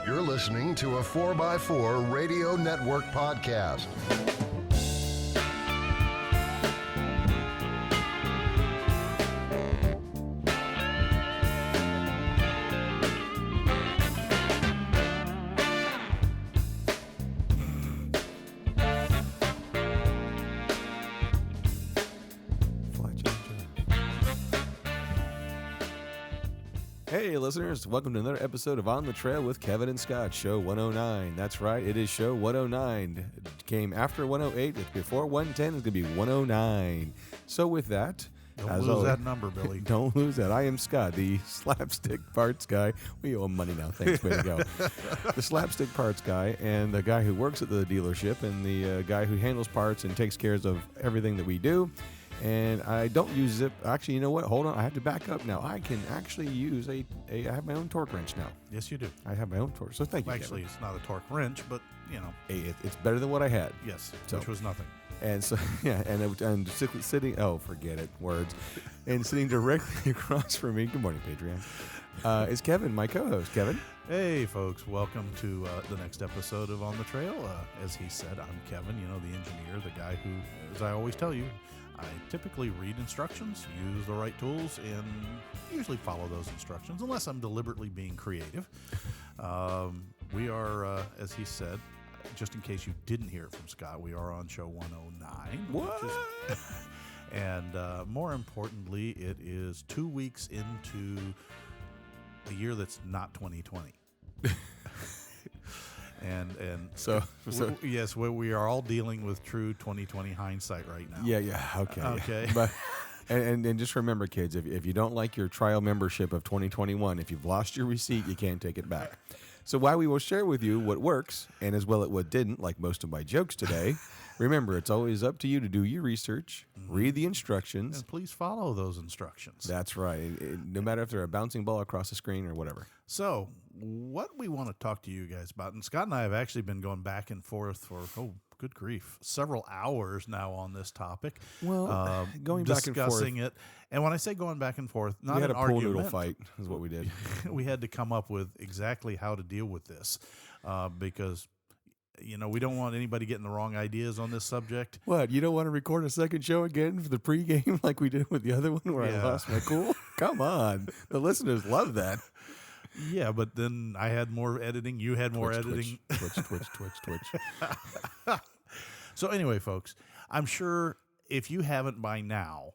You're listening to a 4x4 Radio Network podcast. Hey listeners, welcome to another episode of On the Trail with Kevin and Scott, show 109. That's right, it is show 109. It came after 108, it's before 110, it's going to be 109. So with that, Don't lose that number, Billy. Don't lose that. I am Scott, the slapstick parts guy. We owe him money now, thanks, way to go. The slapstick parts guy and the guy who works at the dealership and the guy who handles parts and takes care of everything that we do. And I don't use zip. Actually, you know what? Hold on. I have to back up now. I can actually use I have my own torque wrench now. Yes, you do. I have my own torque. So thank you. Actually, Kevin. It's not a torque wrench, but, you know. Hey, it's better than what I had. Yes, So- which was nothing. And so, yeah, and sitting, oh, forget it, words. And sitting directly across from me, good morning, Patreon, is Kevin, my co-host. Kevin? Hey, folks. Welcome to the next episode of On the Trail. As he said, I'm Kevin, you know, the engineer, the guy who, as I always tell you, I typically read instructions, use the right tools, and usually follow those instructions, unless I'm deliberately being creative. We are, as he said, just in case you didn't hear it from Scott, we are on show 109. What? And more importantly, it is 2 weeks into a year that's not 2020. And So yes, we are all dealing with true 2020 hindsight right now. yeah, okay. Okay. But and just remember, kids, if you don't like your trial membership of 2021, if you've lost your receipt, you can't take it back. So while we will share with you what works and as well as what didn't, like most of my jokes today, remember, it's always up to you to do your research, read the instructions. And please follow those instructions. That's right. No matter if they're a bouncing ball across the screen or whatever. So, what we want to talk to you guys about, and Scott and I have actually been going back and forth for, good grief, several hours now on this topic. Well, going back and forth. Discussing it. And when I say going back and forth, not We had an a pool argument. noodle fight is what we did. We had to come up with exactly how to deal with this because, you know, we don't want anybody getting the wrong ideas on this subject. What, you don't want to record a second show again for the pregame like we did with the other one where I Yeah. lost my cool? Come on. The listeners love that. Yeah, but then I had more editing. You had more editing. Twitch. So anyway, folks, I'm sure if you haven't by now,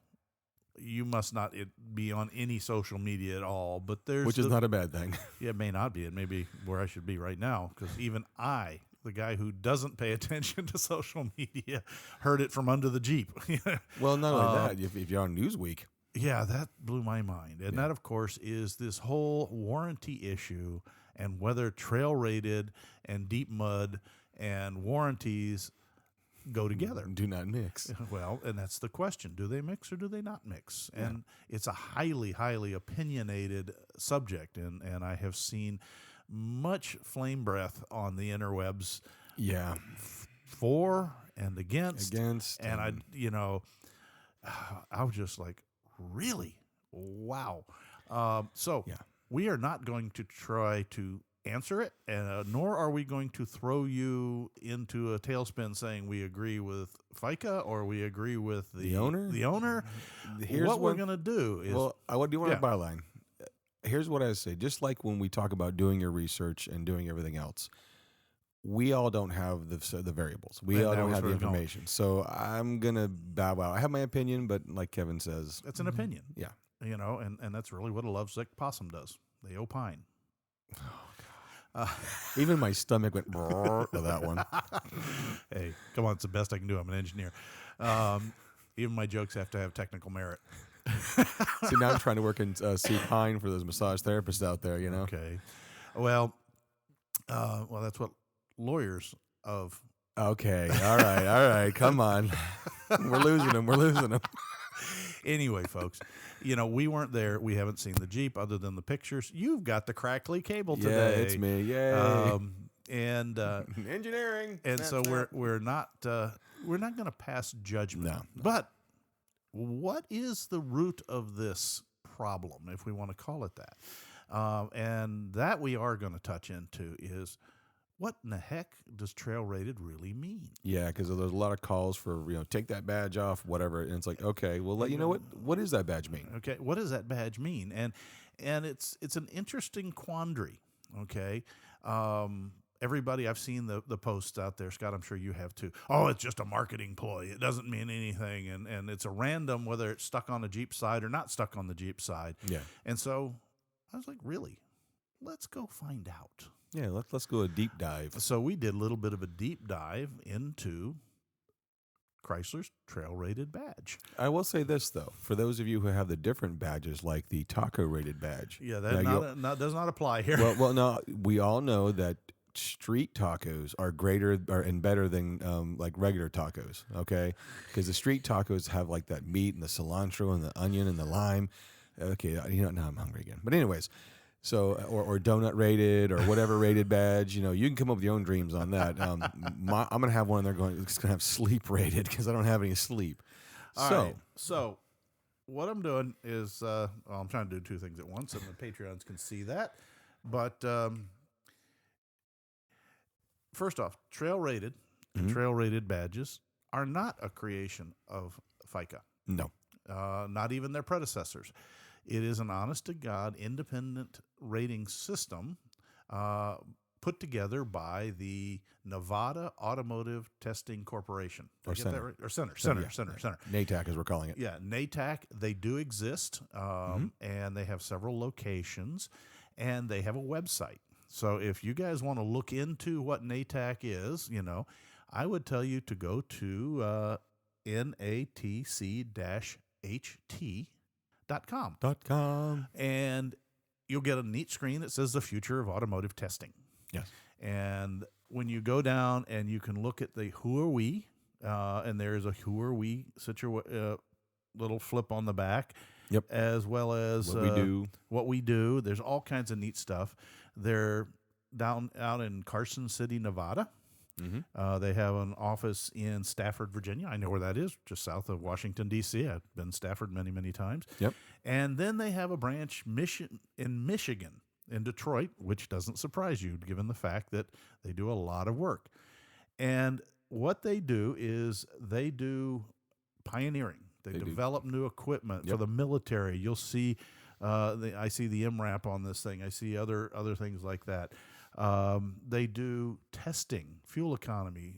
you must not be on any social media at all. But there's Which is not a bad thing. Yeah, it may not be. It may be where I should be right now because even I, the guy who doesn't pay attention to social media, heard it from under the Jeep. Well, not only that, if you're on Newsweek. Yeah, that blew my mind. And that, of course, is this whole warranty issue and whether trail rated and deep mud and warranties go together. Do not mix. Well, and that's the question. Do they mix or do they not mix? And it's a highly, highly opinionated subject. And I have seen much flame breath on the interwebs. Yeah. For and against. And I was just like, really? Wow. So we are not going to try to answer it, nor are we going to throw you into a tailspin saying we agree with FICA or we agree with the owner. Here's what we're going to do is... Well, I do want a byline. Here's what I say. Just like when we talk about doing your research and doing everything else, we all don't have the variables. We all don't have the information. So I'm going to bow out. I have my opinion, but like Kevin says... It's an opinion. Yeah. You know, and that's really what a lovesick possum does. They opine. Even my stomach went to that one. Hey, come on. It's the best I can do. I'm an engineer. Even my jokes have to have technical merit. See, now I'm trying to work in C-Pine for those massage therapists out there, you know? Okay. Well, that's what lawyers of... Okay. All right. Come on. We're losing them. Anyway, folks, you know, we weren't there. We haven't seen the Jeep other than the pictures. You've got the crackly cable today. Yeah, it's me. Yay. And engineering. And so we're not going to pass judgment. No. But what is the root of this problem, if we want to call it that? And that we are going to touch into is what in the heck does trail rated really mean? Yeah, because there's a lot of calls for, take that badge off, whatever. And it's like, okay, well, what does that badge mean? Okay, what does that badge mean? And it's an interesting quandary. Okay, everybody, I've seen the posts out there, Scott. I'm sure you have too. Oh, it's just a marketing ploy. It doesn't mean anything, and it's a random whether it's stuck on the Jeep side or not stuck on the Jeep side. Yeah, And so I was like, really? Let's go find out. yeah. Let's go a deep dive. So we did a little bit of a deep dive into Chrysler's trail rated badge. I will say this though, for those of you who have the different badges, like the taco rated badge. Yeah, that does not apply here. Well, no, we all know that street tacos are greater and better than like regular tacos. Okay, because the street tacos have like that meat and the cilantro and the onion and the lime. Okay, now I'm hungry again. But anyways. So, or donut rated or whatever rated badge, you can come up with your own dreams on that. I'm going to have one in there it's going to have sleep rated because I don't have any sleep. All right. So what I'm doing is, I'm trying to do two things at once, and the Patreons can see that. But first off, trail rated and trail rated badges are not a creation of FICA. No. Not even their predecessors. It is an honest-to-God independent rating system put together by the Nevada Automotive Testing Corporation. Or Did I get that right? Or Center. NATAC, as we're calling it. Yeah, NATAC. They do exist, and they have several locations, and they have a website. So if you guys want to look into what NATAC is, I would tell you to go to natc-ht.com. And you'll get a neat screen that says the future of automotive testing. Yes. And when you go down and you can look at the who are we, and there's a who are we little flip on the back. Yep. As well as what we do. There's all kinds of neat stuff. They're out in Carson City, Nevada. They have an office in Stafford, Virginia. I know where that is, just south of Washington, D.C. I've been in Stafford many, many times. Yep. And then they have a branch in Michigan, in Detroit, which doesn't surprise you, given the fact that they do a lot of work. And what they do is they do pioneering. They develop new equipment for the military. You'll see, I see the MRAP on this thing. I see other things like that. They do testing, fuel economy,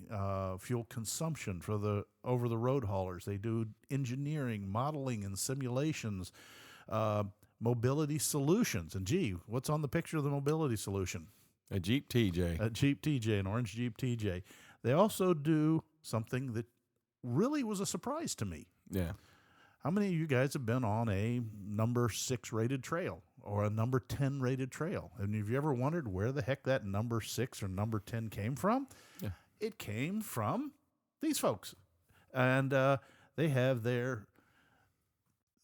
fuel consumption for the over-the-road haulers. They do engineering, modeling, and simulations, mobility solutions. And gee, what's on the picture of the mobility solution? A Jeep TJ. A Jeep TJ, an orange Jeep TJ. They also do something that really was a surprise to me. Yeah. How many of you guys have been on a number 6 rated trail or a number 10 rated trail? And have you ever wondered where the heck that number 6 or number 10 came from? Yeah. It came from these folks. And they have their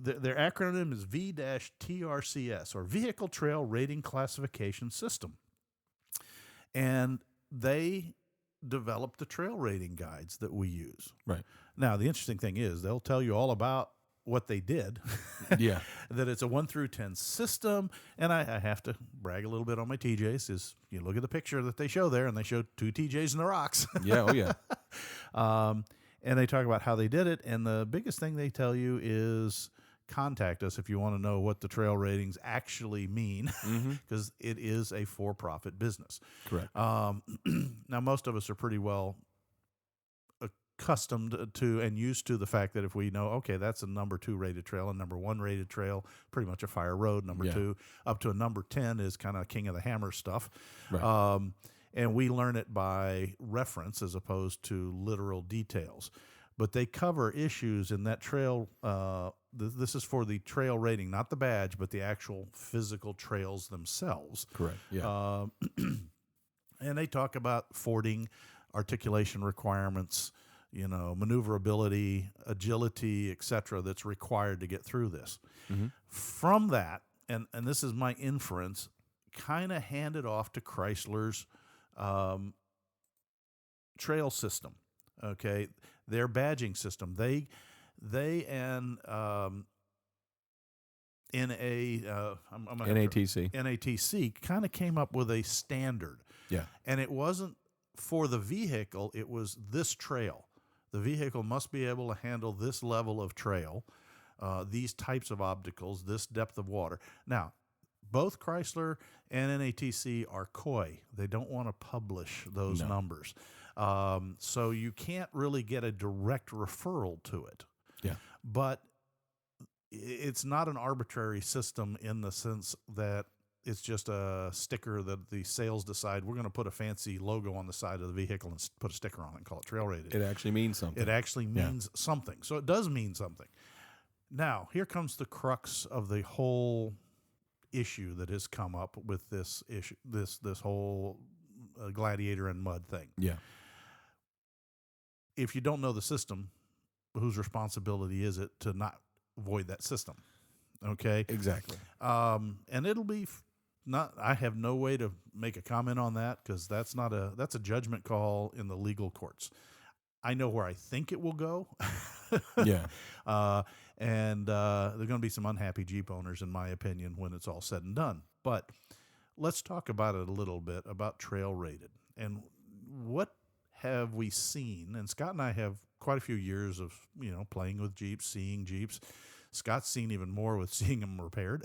acronym is V-TRCS, or Vehicle Trail Rating Classification System. And they developed the trail rating guides that we use. Right. Now, the interesting thing is they'll tell you all about what they did. Yeah. That it's a 1 through 10 system. And I have to brag a little bit on my TJs. Is you look at the picture that they show there, and they show 2 TJs in the rocks. Yeah, oh yeah. And they talk about how they did it. And the biggest thing they tell you is contact us if you want to know what the trail ratings actually mean, because it is a for-profit business. Correct. Now, most of us are pretty well accustomed to and used to the fact that if we know, okay, that's a number 2 rated trail, a number 1 rated trail, pretty much a fire road, number 2, up to a number 10 is kind of king of the hammer stuff. Right. And we learn it by reference as opposed to literal details. But they cover issues in that trail. This is for the trail rating, not the badge, but the actual physical trails themselves. Correct. Yeah. And they talk about fording, articulation requirements, maneuverability, agility, etc., that's required to get through this. From that, and this is my inference, kind of handed off to Chrysler's trail system. Okay, their badging system. They and I'm gonna have to- NATC. NATC kind of came up with a standard. Yeah. And it wasn't for the vehicle, it was this trail. The vehicle must be able to handle this level of trail, these types of obstacles, this depth of water. Now, both Chrysler and NATC are coy. They don't want to publish those numbers. So you can't really get a direct referral to it. Yeah. But it's not an arbitrary system in the sense that it's just a sticker that the sales decide we're going to put a fancy logo on the side of the vehicle and put a sticker on it and call it trail rated. It actually means something. It actually means something. So it does mean something. Now, here comes the crux of the whole issue that has come up with this issue, this whole gladiator and mud thing. Yeah. If you don't know the system, whose responsibility is it to not void that system? Okay. Exactly. And it'll be not. I have no way to make a comment on that because that's a judgment call in the legal courts. I know where I think it will go. Yeah. And there are going to be some unhappy Jeep owners, in my opinion, when it's all said and done. But let's talk about it a little bit, about trail rated. And what have we seen? And Scott and I have quite a few years of, playing with Jeeps, seeing Jeeps. Scott's seen even more with seeing them repaired.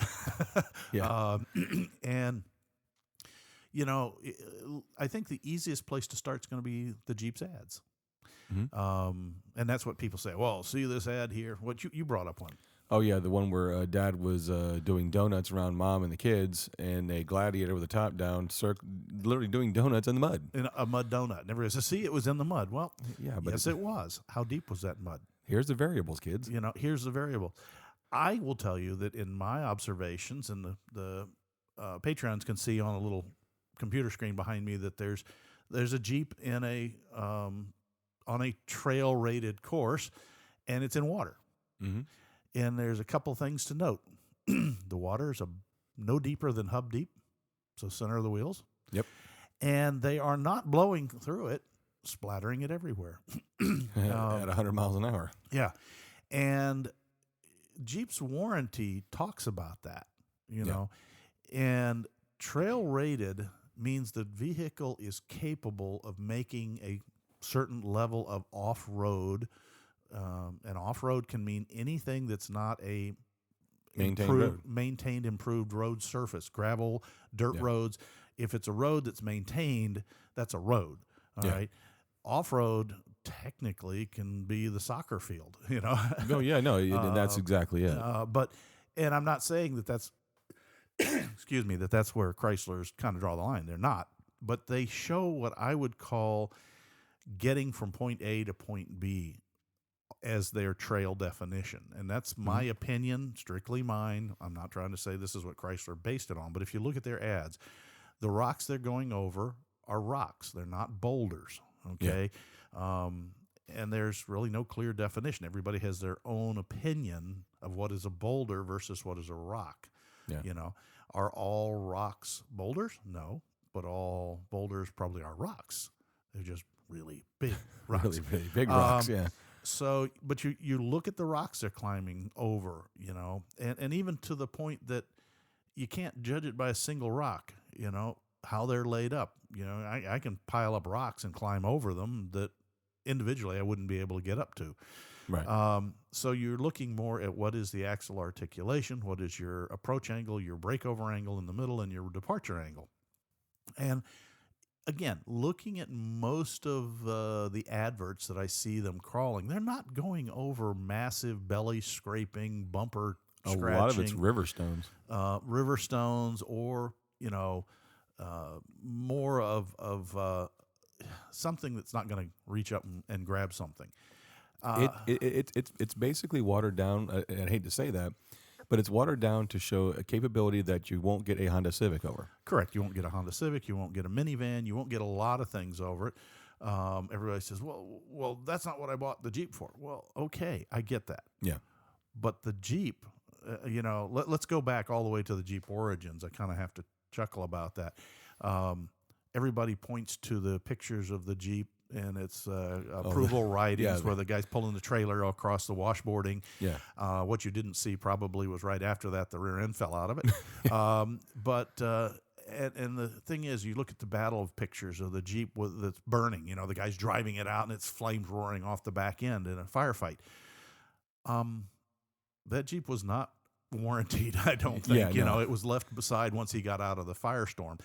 Yeah. And, I think the easiest place to start is going to be the Jeep's ads. Mm-hmm. And that's what people say. Well, see this ad here. What you brought up one. Oh, yeah, the one where Dad was doing donuts around Mom and the kids, and a gladiator with the top down, literally doing donuts in the mud. In a mud donut. Never says, see, it was in the mud. Well, yeah, but yes, it was. How deep was that mud? Here's the variables, kids. Here's the variable. I will tell you that in my observations, and the Patreons can see on a little computer screen behind me that there's a Jeep in on a trail rated course, and it's in water. Mm-hmm. And there's a couple things to note. The water is no deeper than hub deep, so center of the wheels. Yep. And they are not blowing through it, splattering it everywhere. At 100 miles an hour. Yeah. And Jeep's warranty talks about that, know. And trail rated means the vehicle is capable of making a certain level of off-road. And off-road can mean anything that's not a maintained, improved road surface, gravel, dirt roads. If it's a road that's maintained, that's a road. All right. Off-road technically can be the soccer field, Oh, yeah, no, that's exactly it. And I'm not saying that that's, excuse me, that's where Chrysler's kind of draw the line. They're not. But they show what I would call getting from point A to point B as their trail definition. And that's my opinion, strictly mine. I'm not trying to say this is what Chrysler based it on, but if you look at their ads, the rocks they're going over are rocks. They're not boulders, okay? Yeah. And there's really no clear definition. Everybody has their own opinion of what is a boulder versus what is a rock. Yeah. Are all rocks boulders? No, but all boulders probably are rocks. They're just really big rocks. Really, really big rocks, yeah. So, but you look at the rocks they're climbing over, and even to the point that you can't judge it by a single rock, how they're laid up. I can pile up rocks and climb over them that individually I wouldn't be able to get up to. Right. So you're looking more at what is the axle articulation, what is your approach angle, your breakover angle in the middle, and your departure angle. And again, looking at most of the adverts that I see them crawling, they're not going over massive belly scraping, bumper scratching. A lot of it's river stones. River stones, or, more of something that's not going to reach up and grab something. It's basically watered down. I hate to say that, but it's watered down to show a capability that you won't get a Honda Civic over. Correct. You won't get a Honda Civic. You won't get a minivan. You won't get a lot of things over it. Everybody says, well, that's not what I bought the Jeep for. Well, okay, I get that. Yeah. But the Jeep, let's go back all the way to the Jeep origins. I kind of have to chuckle about that. Everybody points to the pictures of the Jeep and its approval writings yeah. where the guy's pulling the trailer across the washboarding. Yeah. What you didn't see probably was right after that the rear end fell out of it. And the thing is, you look at the battle of pictures of the Jeep that's burning. The guy's driving it out and it's flames roaring off the back end in a firefight. That Jeep was not warranted, I don't think. Yeah, It was left beside once he got out of the firestorm.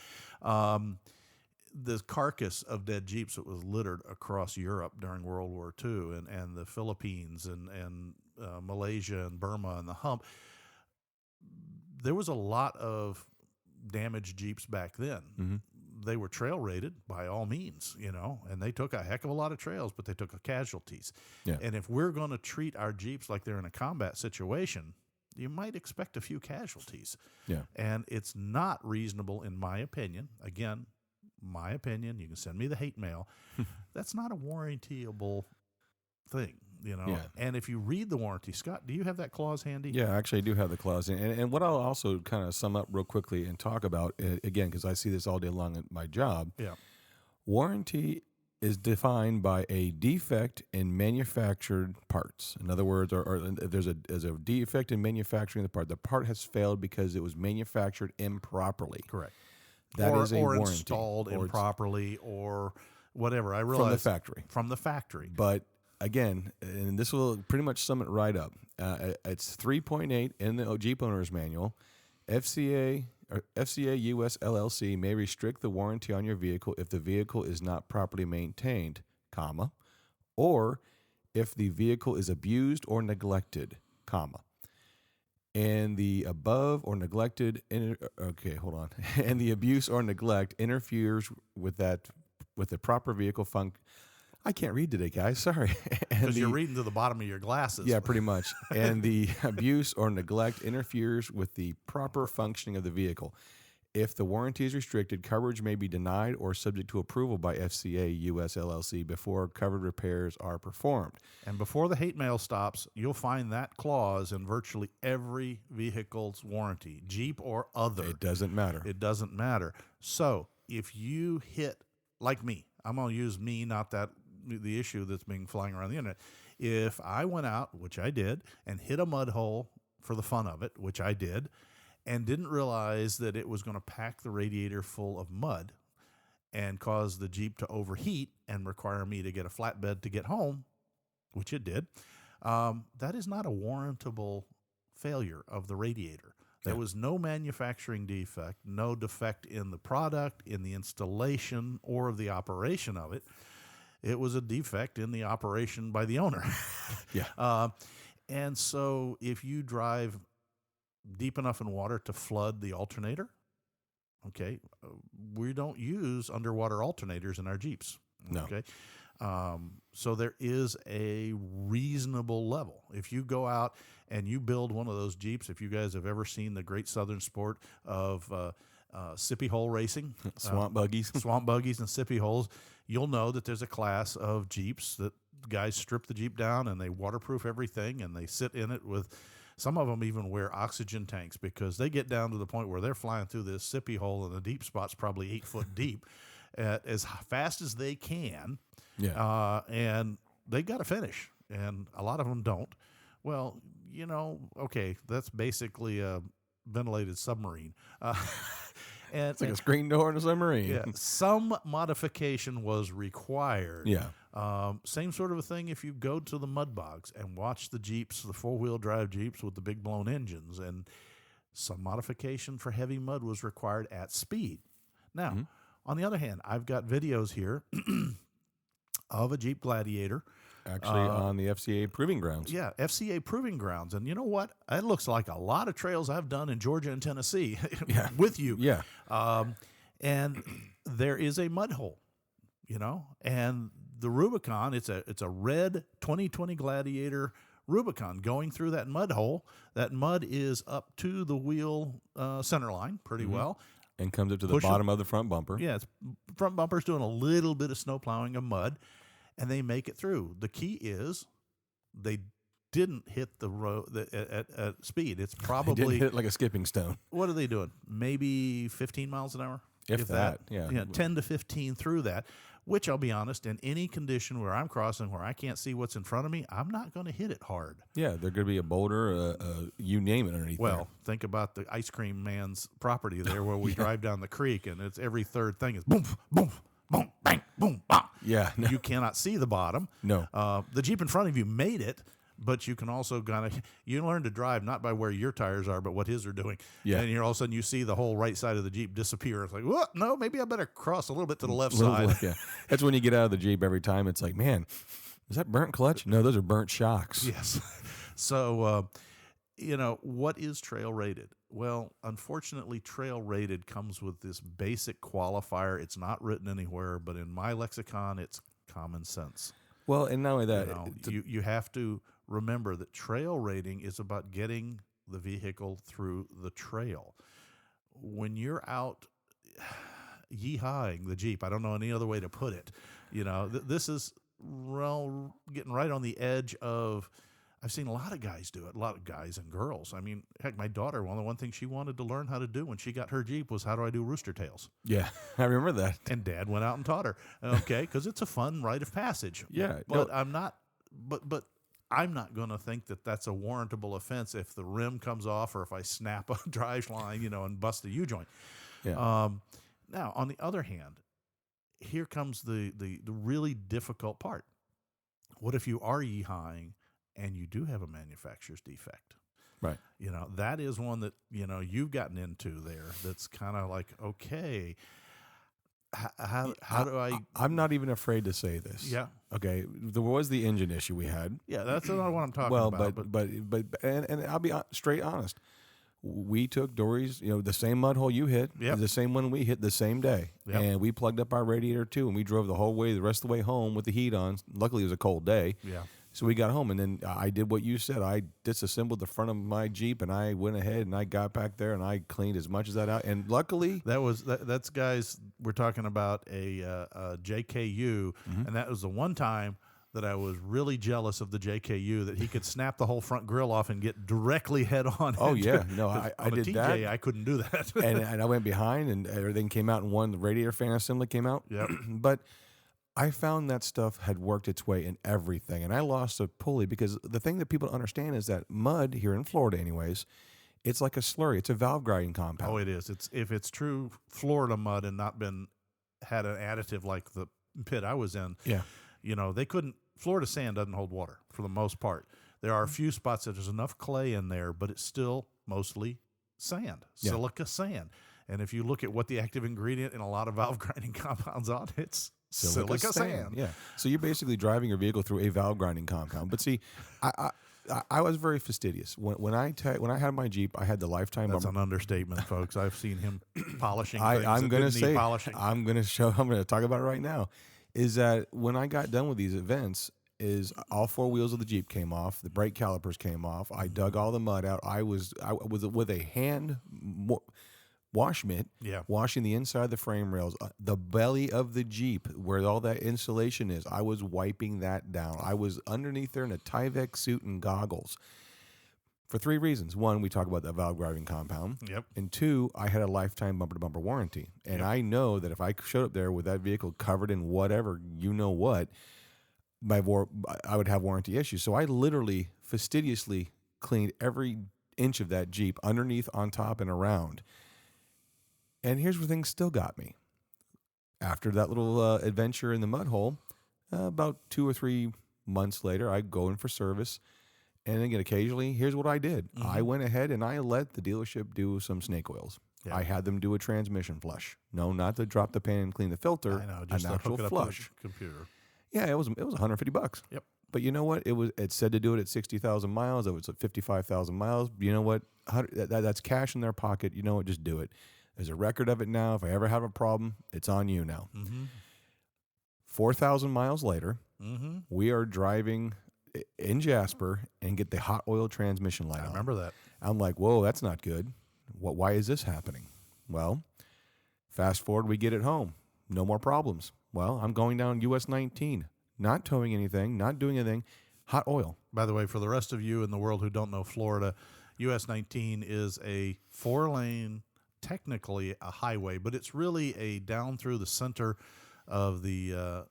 The carcass of dead Jeeps that was littered across Europe during World War II and the Philippines and Malaysia and Burma and the hump. There was a lot of damaged Jeeps back then. Mm-hmm. They were trail rated by all means, and they took a heck of a lot of trails, but they took casualties. Yeah. And if we're going to treat our Jeeps like they're in a combat situation, you might expect a few casualties. Yeah. And it's not reasonable, in my opinion. Again, my opinion, you can send me the hate mail. That's not a warrantyable thing, Yeah. And if you read the warranty, Scott, do you have that clause handy? Yeah, actually, I do have the clause. And what I'll also kind of sum up real quickly and talk about, again, because I see this all day long at my job. Yeah. Warranty is defined by a defect in manufactured parts. In other words, or if there's a defect in manufacturing the part has failed because it was manufactured improperly. Correct. That is a warranty. Or installed improperly or whatever. I realize From the factory. But But again, and this will pretty much sum it right up. It's 3.8 in the Jeep Owner's Manual. FCA US LLC may restrict the warranty on your vehicle if the vehicle is not properly maintained, comma, or if the vehicle is abused or neglected, comma. And the above or neglected, and the abuse or neglect interferes with the proper vehicle function. I can't read today, guys. Sorry. Because you're reading to the bottom of your glasses. Yeah, pretty much. And the abuse or neglect interferes with the proper functioning of the vehicle. If the warranty is restricted, coverage may be denied or subject to approval by FCA US LLC before covered repairs are performed. And before the hate mail stops, you'll find that clause in virtually every vehicle's warranty, Jeep or other. It doesn't matter. It doesn't matter. So if you hit, like me, I'm going to use me, not the issue that's being flying around the internet. If I went out, which I did, and hit a mud hole for the fun of it, which I did, and didn't realize that it was going to pack the radiator full of mud and cause the Jeep to overheat and require me to get a flatbed to get home, which it did, that is not a warrantable failure of the radiator. There was no manufacturing defect, no defect in the product, in the installation, or of the operation of it. It was a defect in the operation by the owner. Yeah. And so if you drive deep enough in water to flood the alternator, okay, we don't use underwater alternators in our Jeeps. No. Okay. So there is a reasonable level. If you go out and you build one of those Jeeps, if you guys have ever seen the great southern sport of sippy hole racing, Swamp buggies and sippy holes, you'll know that there's a class of Jeeps that guys strip the Jeep down and they waterproof everything and they sit in it with, some of them even wear oxygen tanks because they get down to the point where they're flying through this sippy hole and the deep spot's probably 8 foot deep as fast as they can. Yeah. And they got to finish, and a lot of them don't. Well, okay, that's basically a ventilated submarine. And it's like a screen door in a submarine. Yeah, some modification was required. Yeah. Same sort of a thing if you go to the mud bogs and watch the Jeeps, the four-wheel drive Jeeps with the big blown engines, and some modification for heavy mud was required at speed. Now, on the other hand, I've got videos here of a Jeep Gladiator. Actually, on the FCA proving grounds. Yeah, FCA proving grounds. And you know what? It looks like a lot of trails I've done in Georgia and Tennessee with you. Yeah. And there is a mud hole, and the Rubicon, it's a red 2020 Gladiator Rubicon going through that mud hole. That mud is up to the wheel center line pretty well. And comes up to the bottom of the front bumper. Yeah, it's front bumper's doing a little bit of snow plowing of mud, and they make it through. The key is they didn't hit the road at speed. It's probably didn't hit it like a skipping stone. What are they doing? Maybe 15 miles an hour. If that, yeah. 10 to 15 through that, which I'll be honest, in any condition where I'm crossing where I can't see what's in front of me, I'm not going to hit it hard. Yeah, there could be a boulder, you name it underneath Well, there. think about the ice cream man's property there where we drive down the creek, and it's every third thing is boom, boom, boom, bang, boom, bang. Yeah. No. You cannot see the bottom. No. The Jeep in front of you made it, but you can also you learn to drive not by where your tires are, but what his are doing. Yeah. And all of a sudden you see the whole right side of the Jeep disappear. It's like, what? No, maybe I better cross a little bit to the left side. Yeah. That's when you get out of the Jeep every time. It's like, man, is that burnt clutch? No, those are burnt shocks. Yes. So, what is trail rated? Well, unfortunately, trail rated comes with this basic qualifier. It's not written anywhere, but in my lexicon, it's common sense. Well, and not only that, you have to remember that trail rating is about getting the vehicle through the trail. When you're out yeehawing the Jeep, I don't know any other way to put it, this is getting right on the edge of, I've seen a lot of guys do it, a lot of guys and girls. I mean, heck, my daughter, one thing she wanted to learn how to do when she got her Jeep was how do I do rooster tails? Yeah, I remember that. And Dad went out and taught her. Okay, because it's a fun rite of passage. Yeah. But I'm not going to think that that's a warrantable offense if the rim comes off or if I snap a drive line, and bust a U-joint. Yeah. Now, on the other hand, here comes the really difficult part. What if you are yeehawing and you do have a manufacturer's defect? Right. That is one that, you've gotten into there that's kind of like, okay, how do I... I'm not even afraid to say this. Yeah. Okay. There was the engine issue we had. Yeah, that's not what I'm talking about. And I'll be straight honest. We took Dory's, the same mud hole you hit, the same one we hit the same day. Yep. And we plugged up our radiator too, and we drove the rest of the way home with the heat on. Luckily, it was a cold day. Yeah. So we got home, and then I did what you said. I disassembled the front of my Jeep, and I went ahead and I got back there and I cleaned as much of that out. And luckily, that's guys. We're talking about a JKU, and that was the one time that I was really jealous of the JKU that he could snap the whole front grill off and get directly head on. Oh yeah, no, I did TJ, that. I couldn't do that, and I went behind, and everything came out in one. The radiator fan assembly came out. Yep. But I found that stuff had worked its way in everything, and I lost a pulley because the thing that people don't understand is that mud here in Florida, anyways, it's like a slurry. It's a valve grinding compound. Oh, it is. If it's true Florida mud and not had an additive like the pit I was in. Yeah. They couldn't. Florida sand doesn't hold water for the most part. There are a few spots that there's enough clay in there, but it's still mostly sand, silica sand. And if you look at what the active ingredient in a lot of valve grinding compounds are, it's silica sand. Yeah. So you're basically driving your vehicle through a valve grinding compound. But see, I was very fastidious. When I had my Jeep, I had the lifetime That's bumper. an understatement, folks. I've seen him polishing. I'm going to say, polishing. I'm going to talk about it right now. Is that when I got done with these events, is all four wheels of the Jeep came off, the brake calipers came off. I dug all the mud out. I was with a hand wash mitt, washing the inside of the frame rails, the belly of the Jeep where all that insulation is. I was wiping that down. I was underneath there in a Tyvek suit and goggles. For three reasons. One, we talk about the valve grinding compound. Yep. And two, I had a lifetime bumper-to-bumper warranty. And I know that if I showed up there with that vehicle covered in whatever, what, I would have warranty issues. So I literally fastidiously cleaned every inch of that Jeep underneath, on top, and around. And here's where things still got me. After that little adventure in the mud hole, about 2 or 3 months later, I go in for service. And again, occasionally, here's what I did. I went ahead and I let the dealership do some snake oils. Yeah. I had them do a transmission flush. No, not to drop the pan and clean the filter. I know, just an actual hook it flush. Up to the computer. Yeah, it was $150. Yep. But you know what? It said to do it at 60,000 miles. It was at 55,000 miles. You know what? That's cash in their pocket. You know what? Just do it. There's a record of it now. If I ever have a problem, it's on you now. 4,000 miles later, we are driving in Jasper and get the hot oil transmission light on. I remember that. I'm like, whoa, that's not good. Why is this happening? Well, fast forward, we get it home. No more problems. Well, I'm going down US 19, not towing anything, not doing anything, hot oil. By the way, for the rest of you in the world who don't know Florida, US 19 is a 4-lane technically a highway, but it's really a down through the center of the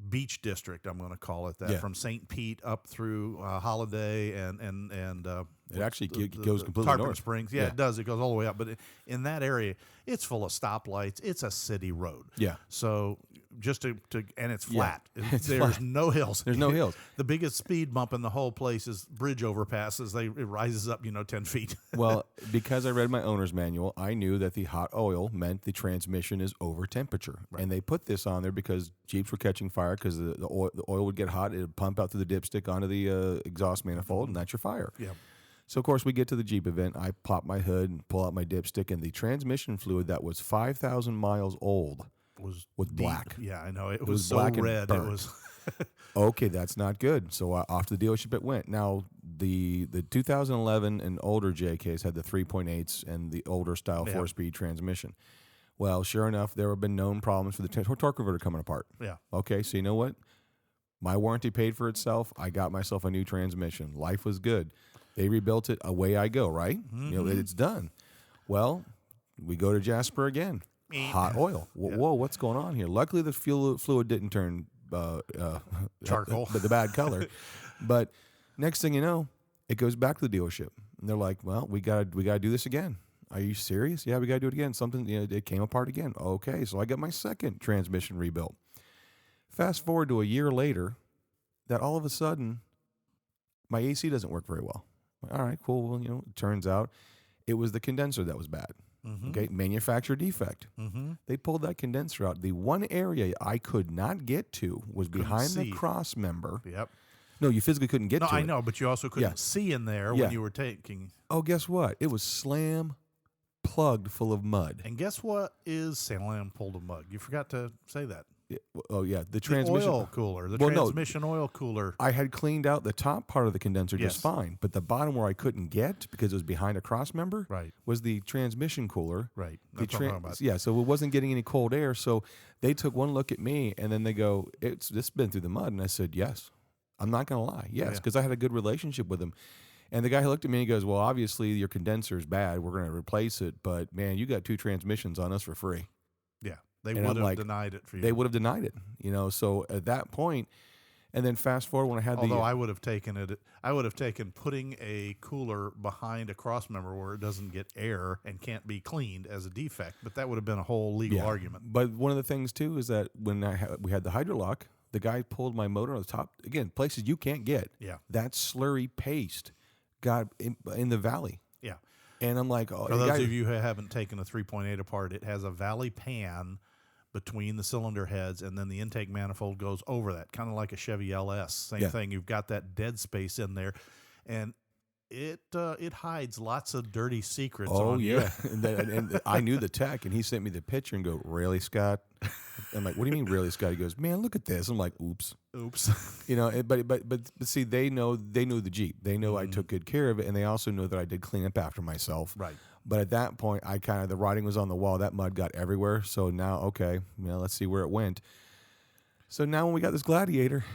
beach district. I'm going to call it that, Yeah. from St. Pete up through Holiday and It actually goes completely Tarpon north. Springs. Yeah, it does. It goes all the way up. But in that area, it's full of stoplights. It's a city road. Yeah. So just to and it's flat. It's There's flat. no hills. There's no hills. The biggest speed bump in the whole place is bridge overpasses. It rises up, 10 feet. Well, because I read my owner's manual, I knew that the hot oil meant the transmission is over temperature. Right. And they put this on there because Jeeps were catching fire because the oil would get hot. It would pump out through the dipstick onto the exhaust manifold, and that's your fire. Yeah. So, of course, we get to the Jeep event. I pop my hood and pull out my dipstick, and the transmission fluid that was 5,000 miles old was deep. black. Yeah, I know. It was was so black and red. It burnt. was. Okay, that's not good. So off to the dealership it went. Now, the 2011 and older JKs had the 3.8s and the older style 4-speed transmission. Well, sure enough, there have been known problems for the torque converter coming apart. Yeah. Okay, so you know what? My warranty paid for itself. I got myself a new transmission. Life was good. They rebuilt it. Away I go, right? Mm-hmm. It's done. Well, we go to Jasper again. Hot oil. Whoa, what's going on here? Luckily, the fuel fluid didn't turn charcoal, the bad color. But next thing you know, it goes back to the dealership, and they're like, "Well, we gotta do this again." Are you serious? Yeah, we gotta do it again. Something, it came apart again. Okay, so I got my second transmission rebuilt. Fast forward to a year later, that all of a sudden, my AC doesn't work very well. All right, cool. Well, it turns out it was the condenser that was bad. Mm-hmm. Okay, manufacturer defect. Mm-hmm. They pulled that condenser out. The one area I could not get to was behind the cross member. Yep. No, you physically couldn't get to it. No, I know, but you also couldn't see in there when you were taking. Oh, guess what? It was slam plugged full of mud. And guess what is slam pulled of mud? You forgot to say that. The transmission oil cooler, transmission oil cooler. I had cleaned out the top part of the condenser just fine, but the bottom where I couldn't get because it was behind a cross member was the transmission cooler. Right. That's what I'm talking about. Yeah, so it wasn't getting any cold air. So they took one look at me and then they go, "It's been through the mud." And I said, "Yes." I'm not going to lie. Yes, because I had a good relationship with him. And the guy looked at me and he goes, "Well, obviously your condenser is bad. We're going to replace it. But, man, you got 2 transmissions on us for free." Yeah. They would have denied it for you. They would have denied it, So at that point, and then fast forward when I had Although I would have taken it. I would have taken putting a cooler behind a cross member where it doesn't get air and can't be cleaned as a defect. But that would have been a whole legal argument. But one of the things, too, is that when we had the hydrolock, the guy pulled my motor on the top. Again, places you can't get. Yeah. That slurry paste got in the valley. Yeah. And I'm like, for those of you who haven't taken a 3.8 apart, it has a valley pan between the cylinder heads, and then the intake manifold goes over that, kind of like a Chevy LS. Same thing. You've got that dead space in there, and it hides lots of dirty secrets. Oh, yeah. and I knew the tech, and he sent me the picture and go, "Really, Scott?" I'm like, "What do you mean, really, Scott?" He goes, "Man, look at this." I'm like, "Oops." But see, they knew the Jeep. They know I took good care of it, and they also know that I did clean up after myself. Right. But at that point, the writing was on the wall. That mud got everywhere. So now, okay, let's see where it went. So now when we got this Gladiator,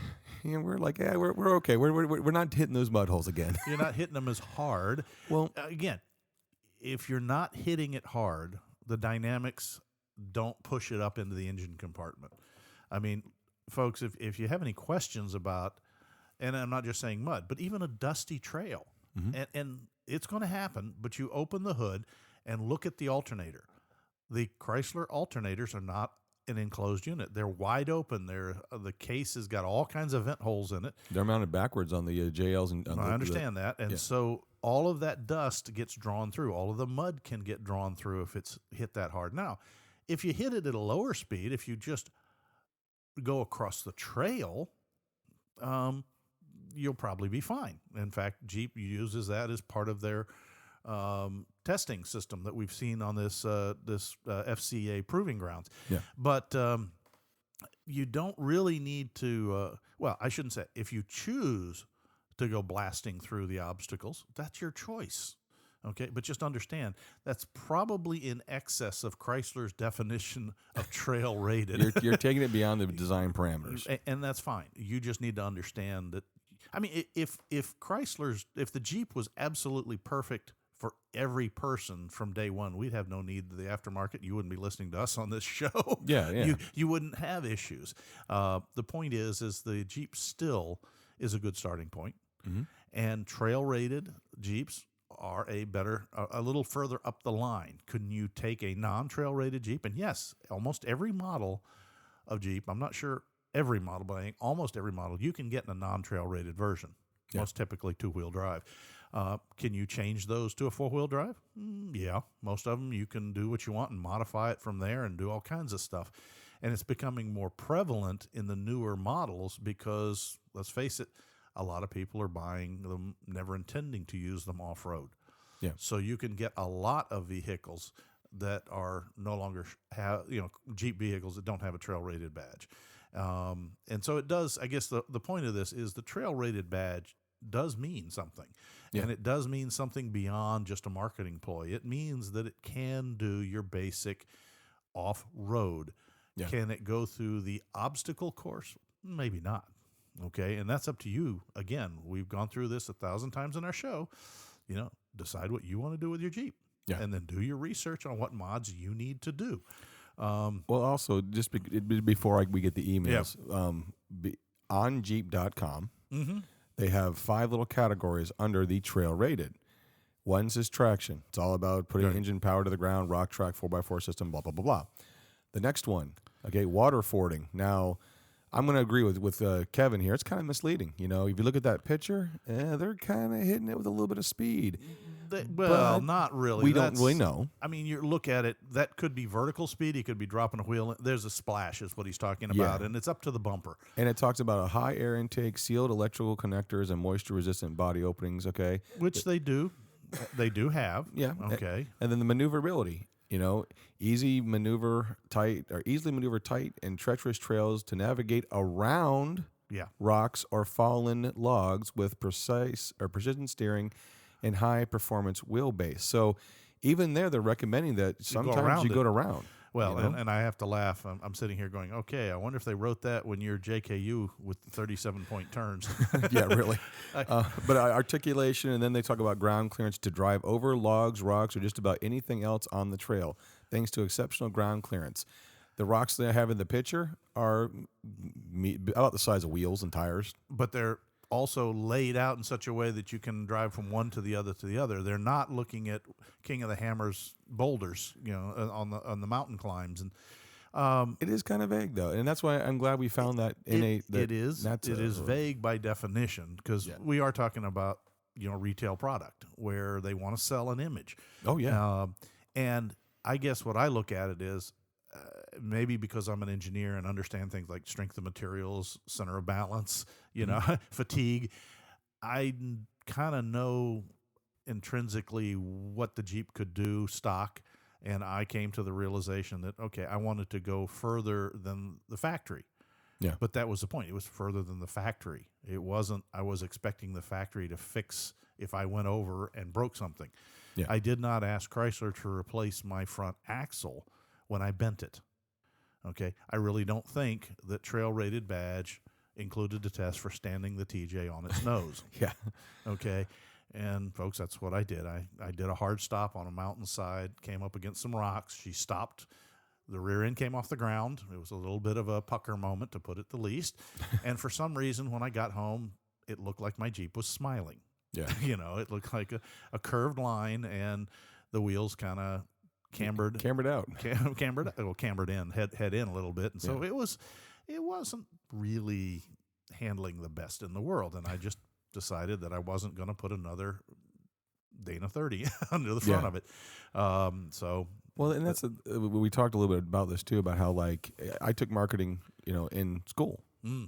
we're like, yeah, we're okay. We're not hitting those mud holes again. You're not hitting them as hard. Well, again, if you're not hitting it hard, the dynamics don't push it up into the engine compartment. I mean, folks, if you have any questions about, and I'm not just saying mud, but even a dusty trail, and it's going to happen, but you open the hood and look at the alternator. The Chrysler alternators are not an enclosed unit. They're wide open. The case has got all kinds of vent holes in it. They're mounted backwards on the JLs. I understand that. And so all of that dust gets drawn through. All of the mud can get drawn through if it's hit that hard. Now, if you hit it at a lower speed, if you just go across the trail, you'll probably be fine. In fact, Jeep uses that as part of their testing system that we've seen on this FCA proving grounds. Yeah. But you don't really need to, I shouldn't say, if you choose to go blasting through the obstacles, that's your choice. Okay, but just understand that's probably in excess of Chrysler's definition of trail rated. You're taking it beyond the design parameters, and that's fine. You just need to understand that. I mean, if the Jeep was absolutely perfect for every person from day one. We'd have no need of the aftermarket. You wouldn't be listening to us on this show. Yeah. You wouldn't have issues. The point is the Jeep still is a good starting point. Mm-hmm. And trail-rated Jeeps are a little further up the line. Couldn't you take a non-trail-rated Jeep? And yes, almost every model of Jeep, I'm not sure every model, but I think almost every model, you can get in a non-trail-rated version, most typically two-wheel drive. Can you change those to a four-wheel drive? Yeah, most of them you can do what you want and modify it from there and do all kinds of stuff. And it's becoming more prevalent in the newer models because, let's face it, a lot of people are buying them never intending to use them off-road. Yeah. So you can get a lot of vehicles that are no longer Jeep vehicles that don't have a trail-rated badge. And so it does, I guess the point of this is the trail-rated badge does mean something. Yeah. And it does mean something beyond just a marketing ploy. It means that it can do your basic off-road. Yeah. Can it go through the obstacle course? Maybe not. Okay, and that's up to you. Again, we've gone through this 1,000 times in our show. Decide what you want to do with your Jeep. Yeah. And then do your research on what mods you need to do. Well, also, just before we get the emails, on Jeep.com, they have 5 little categories under the trail rated. One says traction. It's all about putting engine power to the ground, rock track, 4x4 system, blah, blah, blah, blah. The next one, water fording. Now, I'm going to agree with Kevin here. It's kind of misleading. If you look at that picture, they're kind of hitting it with a little bit of speed. Not really. We don't really know. I mean, you look at it, that could be vertical speed. He could be dropping a wheel. There's a splash is what he's talking about, and it's up to the bumper. And it talks about a high air intake, sealed electrical connectors, and moisture-resistant body openings, Which they do. They do have. Yeah. Okay. And then the maneuverability. Easily maneuver tight and treacherous trails to navigate around rocks or fallen logs with precision steering and high performance wheelbase. So even there, they're recommending that sometimes you go around. Well, and I have to laugh. I'm sitting here going, okay, I wonder if they wrote that when you're JKU with 37-point turns. Yeah, really. But articulation, and then they talk about ground clearance to drive over logs, rocks, or just about anything else on the trail, thanks to exceptional ground clearance. The rocks they have in the picture are about the size of wheels and tires. But they're also laid out in such a way that you can drive from one to the other to the other. They're not looking at King of the Hammers boulders, on the mountain climbs. And it is kind of vague though, and that's why I'm glad we found that it is vague by definition because we are talking about retail product where they want to sell an image. Oh yeah, and I guess what I look at it is. Maybe because I'm an engineer and understand things like strength of materials, center of balance, fatigue, I kind of know intrinsically what the Jeep could do stock, and I came to the realization that, okay, I wanted to go further than the factory. Yeah. But that was the point. It was further than the factory. It wasn't, I was expecting the factory to fix if I went over and broke something. Yeah. I did not ask Chrysler to replace my front axle when I bent it. Okay, I really don't think that trail rated badge included a test for standing the TJ on its nose. Yeah. Okay, and folks, that's what I did. I did a hard stop on a mountainside, came up against some rocks. She stopped. The rear end came off the ground. It was a little bit of a pucker moment, to put it the least. And for some reason, when I got home, it looked like my Jeep was smiling. Yeah. It looked like a curved line, and the wheels kind of cambered out, cambered in, head in a little bit, and so it wasn't really handling the best in the world, and I just decided that I wasn't going to put another Dana 30 under the front of it. Well, and that's we talked a little bit about this too, about how I took marketing, in school.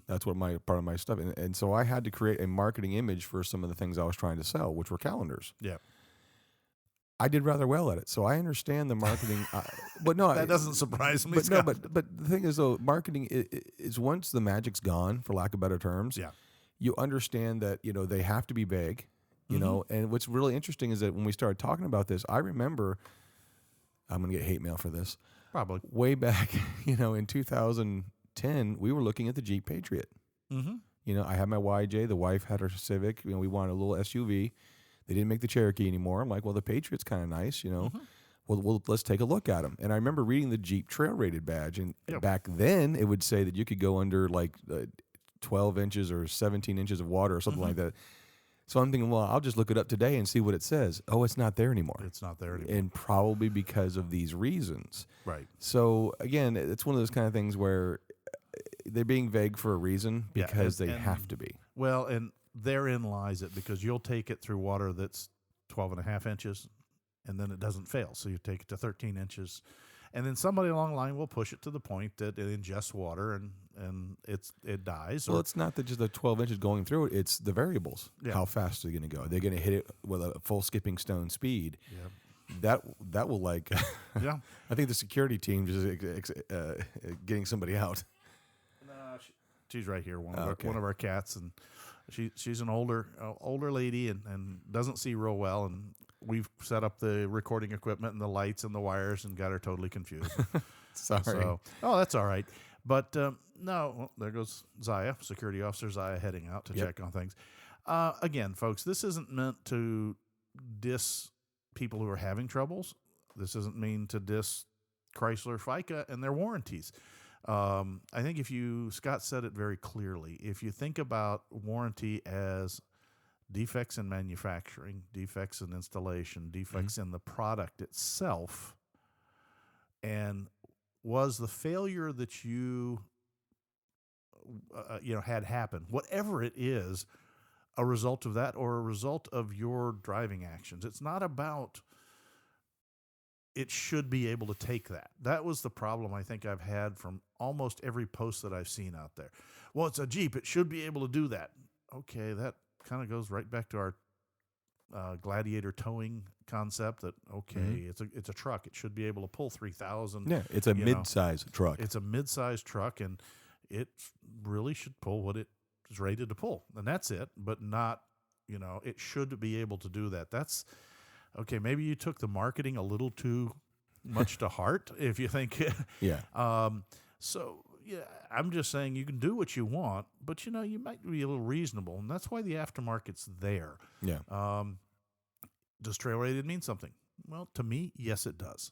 That's what part of my stuff, and so I had to create a marketing image for some of the things I was trying to sell, which were calendars. Yeah. I did rather well at it, so I understand the marketing. But no, that doesn't surprise me. But the thing is, though, marketing is once the magic's gone, for lack of better terms. Yeah. You understand that they have to be vague, And what's really interesting is that when we started talking about this, I remember I'm going to get hate mail for this. Probably way back, in 2010, we were looking at the Jeep Patriot. Mm-hmm. I had my YJ. The wife had her Civic. We wanted a little SUV. They didn't make the Cherokee anymore. I'm like, well, the Patriot's kind of nice, Well, let's take a look at them. And I remember reading the Jeep Trail Rated badge, and back then it would say that you could go under like 12 inches or 17 inches of water or something like that. So I'm thinking, well, I'll just look it up today and see what it says. Oh, it's not there anymore. It's not there anymore. And probably because of these reasons. Right. So, again, it's one of those kind of things where they're being vague for a reason because they have to be. Well, and therein lies it, because you'll take it through water that's 12 and a half inches, and then it doesn't fail. So you take it to 13 inches. And then somebody along the line will push it to the point that it ingests water and it dies. Well, it's not that just the 12 inches going through it. It's the variables. Yeah. How fast are they going to go? They're going to hit it with a full skipping stone speed. Yeah. That will yeah. I think the security team is getting somebody out. No, she's right here. One of our cats, and she's an older lady and doesn't see real well, and we've set up the recording equipment and the lights and the wires and got her totally confused. Sorry. That's all right. But no, there goes Zaya, security officer Zaya, heading out to check on things. Again, folks, this isn't meant to diss people who are having troubles. This isn't mean to diss Chrysler FICA and their warranties. I think Scott said it very clearly, if you think about warranty as defects in manufacturing, defects in installation, defects in the product itself, and was the failure that you had happen, whatever it is, a result of that or a result of your driving actions. It's not about it should be able to take that. That was the problem I think I've had from almost every post that I've seen out there. Well, it's a Jeep. It should be able to do that. Okay, that kind of goes right back to our Gladiator towing concept that, it's a truck. It should be able to pull 3,000. Yeah, it's a mid-size truck. It's a mid-size truck, and it really should pull what it is rated to pull. And that's it, but not, it should be able to do that. That's, okay, maybe you took the marketing a little too much to heart, if you think. Yeah. I'm just saying you can do what you want, but you might be a little reasonable, and that's why the aftermarket's there. Yeah. Does trail rated mean something? Well, to me, yes, it does.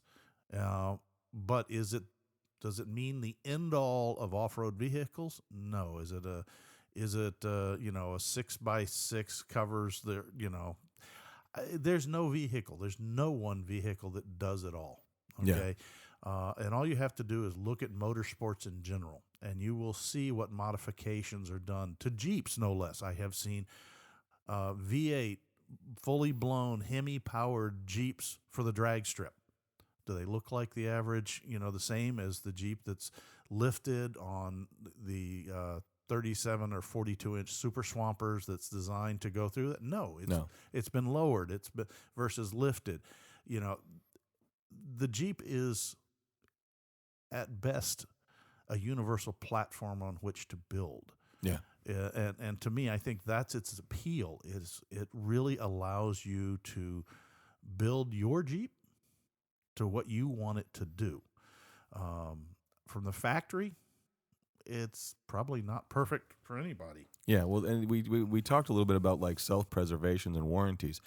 But does it mean the end all of off-road vehicles? No. Is it a 6x6 covers the, there's no vehicle. There's no one vehicle that does it all. Okay. Yeah. And all you have to do is look at motorsports in general, and you will see what modifications are done to Jeeps, no less. I have seen V8 fully blown Hemi-powered Jeeps for the drag strip. Do they look like the average, the same as the Jeep that's lifted on the 37 or 42-inch Super Swampers that's designed to go through that? No. It's been lowered. It's been versus lifted. The Jeep is, at best, a universal platform on which to build. Yeah. And to me, I think that's its appeal. It really allows you to build your Jeep to what you want it to do. From the factory, it's probably not perfect for anybody. Yeah, well, and we talked a little bit about like self-preservations and warranties,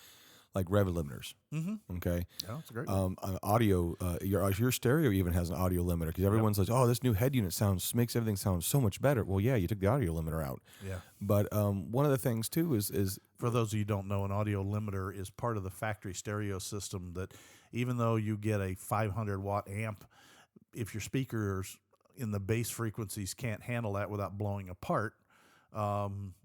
like rev limiters. Mm-hmm. Okay. Yeah, that's a great one. Audio, your stereo even has an audio limiter, because everyone says, "Oh, this new head unit makes everything sound so much better." Well, yeah, you took the audio limiter out. Yeah. But one of the things too is for those of you who don't know, an audio limiter is part of the factory stereo system that, even though you get a 500-watt amp, if your speakers in the bass frequencies can't handle that without blowing apart,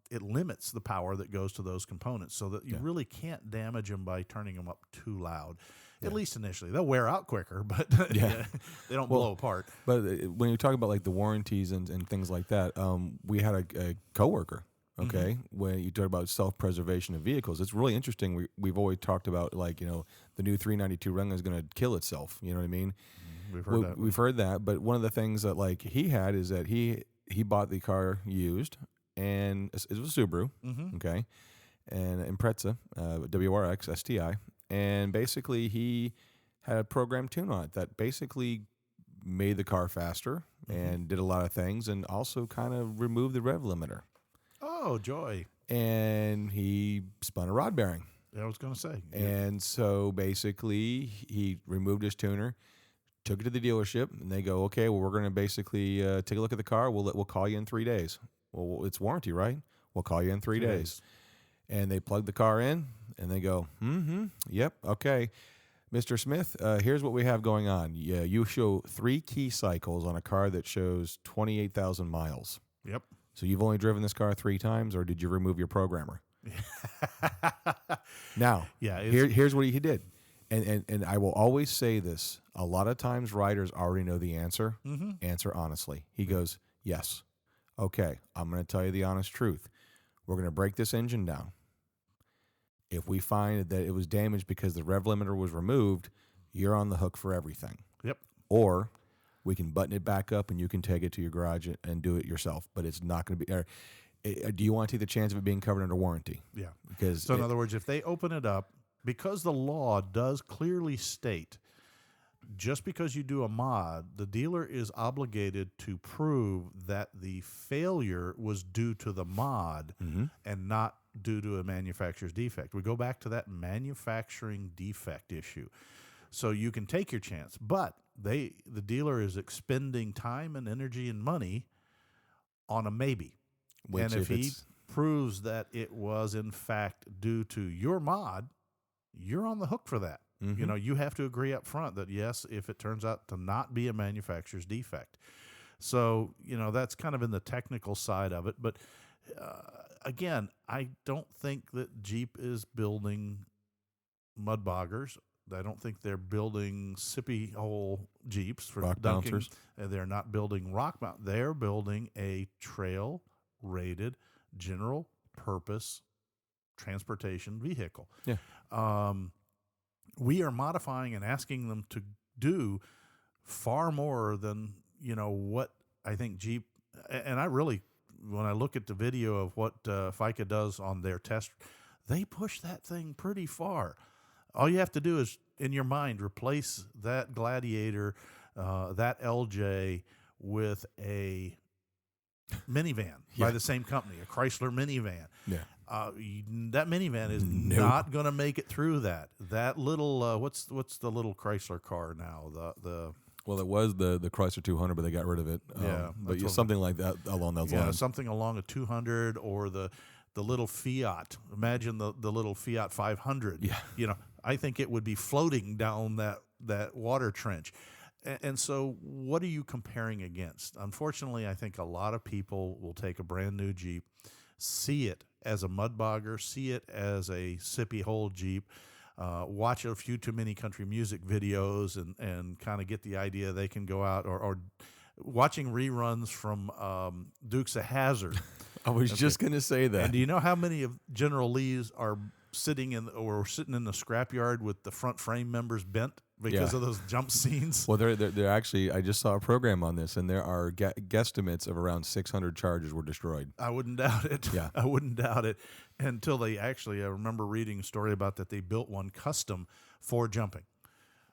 it limits the power that goes to those components, so that you really can't damage them by turning them up too loud, at least initially. They'll wear out quicker, but they don't blow apart. But when you talk about like the warranties and things like that, we had a coworker, when you talk about self-preservation of vehicles, it's really interesting. We've always talked about, like, the new 392 Runga is going to kill itself. You know what I mean? We've heard that. But one of the things that like he had is that he bought the car used, and it was a Subaru, okay, and Impreza, WRX STI, and basically he had a program tune on it that basically made the car faster and did a lot of things, and also kind of removed the rev limiter. Oh, joy! And he spun a rod bearing. I was going to say. And so basically, he removed his tuner, took it to the dealership, and they go, okay, well, we're going to basically take a look at the car. We'll call you in 3 days. Well, it's warranty, right? We'll call you in 3 days. And they plug the car in, and they go, yep, okay. Mr. Smith, here's what we have going on. Yeah, you show 3 key cycles on a car that shows 28,000 miles. Yep. So you've only driven this car 3 times, or did you remove your programmer? Now, here's what he did. And I will always say this. A lot of times riders already know the answer. Answer honestly. He goes, yes. Okay, I'm going to tell you the honest truth. We're going to break this engine down. If we find that it was damaged because the rev limiter was removed, you're on the hook for everything. Yep. Or we can button it back up and you can take it to your garage and do it yourself. But it's not going to be... do you want to take the chance of it being covered under warranty? Yeah. Because so in other words, if they open it up, because the law does clearly state, just because you do a mod, the dealer is obligated to prove that the failure was due to the mod and not due to a manufacturer's defect. We go back to that manufacturing defect issue. So you can take your chance, but the dealer is expending time and energy and money on a maybe. And if he proves that it was in fact due to your mod, you're on the hook for that. You know, you have to agree up front that, yes, if it turns out to not be a manufacturer's defect. So, you know, that's kind of in the technical side of it. But, again, I don't think that Jeep is building mud boggers. I don't think they're building sippy hole Jeeps for rock dunking. bouncers. They're not building rock mount. They're building a trail-rated, general-purpose transportation vehicle. Yeah. We are modifying and asking them to do far more than, you know, what I think Jeep, and I really, when I look at the video of what FICA does on their test, they push that thing pretty far. All you have to do is, in your mind, replace that Gladiator, that LJ with a minivan by the same company, a Chrysler minivan. Yeah. That minivan is not going to make it through that. That little what's the little Chrysler car now? Well, it was the Chrysler 200, but they got rid of it. But something like that along those lines. Something along a 200 or the little Fiat. Imagine the little Fiat 500. Yeah. You know, I think it would be floating down that water trench. And so what are you comparing against? Unfortunately, I think a lot of people will take a brand new Jeep, see it as a mud bogger, see it as a sippy hole Jeep, watch a few too many country music videos and kind of get the idea they can go out or watching reruns from Dukes of Hazzard. I was just going to say that. And do you know how many of General Lee's are sitting in the scrapyard with the front frame members bent because of those jump scenes? Well, they're actually, I just saw a program on this, and there are guesstimates of around 600 charges were destroyed. I wouldn't doubt it. Yeah. I wouldn't doubt it until they actually, I remember reading a story about that they built one custom for jumping.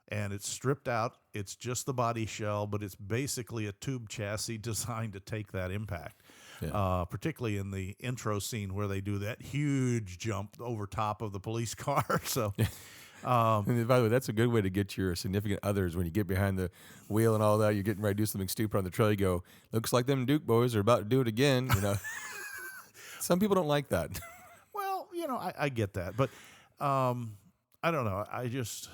And it's stripped out. It's just the body shell, but it's basically a tube chassis designed to take that impact. Yeah. Particularly in the intro scene where they do that huge jump over top of the police car. So, and by the way, that's a good way to get your significant others when you get behind the wheel and all that. You're getting ready to do something stupid on the trail. You go, looks like them Duke boys are about to do it again. You know, some people don't like that. Well, you know, I get that, but I don't know. I just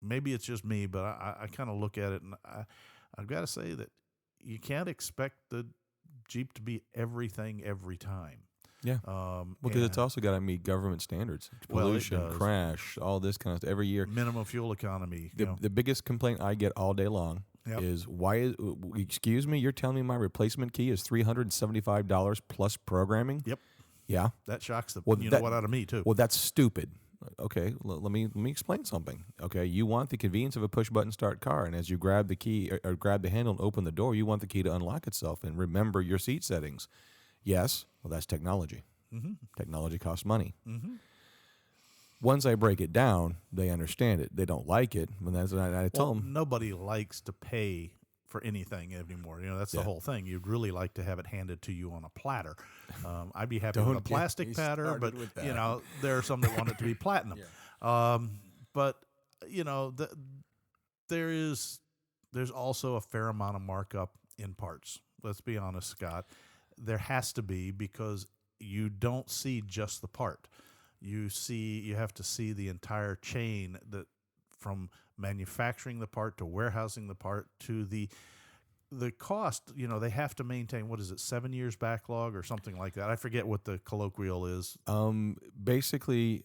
maybe it's just me, but I kind of look at it and I've got to say that you can't expect the Jeep to be everything every time. Yeah. Because it's also got to meet government standards. Pollution, crash, all this kind of stuff every year. Minimum fuel economy. The biggest complaint I get all day long is, excuse me, you're telling me my replacement key is $375 plus programming? Yep. Yeah. That shocks the what out of me, too. Well, that's stupid. Okay, let me explain something. Okay, you want the convenience of a push-button start car, and as you grab the key or grab the handle and open the door, you want the key to unlock itself and remember your seat settings. Yes, well, that's technology. Mm-hmm. Technology costs money. Mm-hmm. Once I break it down, they understand it. They don't like it. I tell them nobody likes to pay for anything anymore. That's the Yeah. whole thing. You'd really like to have it handed to you on a platter. I'd be happy with a Don't get plastic me platter, started but with that. there are some that want it to be platinum. But there's also a fair amount of markup in parts. Let's be honest, Scott. There has to be, because you don't see just the part. You have to see the entire chain, that from manufacturing the part to warehousing the part to the cost. They have to maintain, what is it, 7 years backlog or something like that. I forget what the colloquial is. Basically,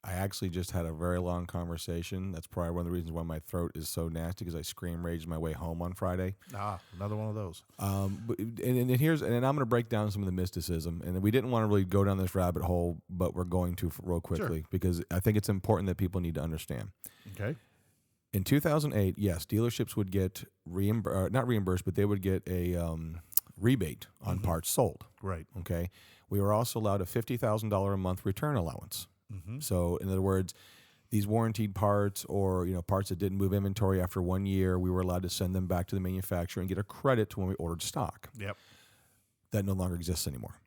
I actually just had a very long conversation. That's probably one of the reasons why my throat is so nasty, because I scream raged my way home on Friday. Another one of those. And I'm going to break down some of the mysticism. And we didn't want to really go down this rabbit hole, but we're going to real quickly, Sure. because I think it's important that people need to understand. Okay. In 2008, yes, dealerships would get not reimbursed, but they would get a rebate on parts sold. Right. Okay. We were also allowed a $50,000 a month return allowance. Mm-hmm. So, in other words, these warranted parts, or parts that didn't move inventory after 1 year, we were allowed to send them back to the manufacturer and get a credit to when we ordered stock. Yep. That no longer exists anymore.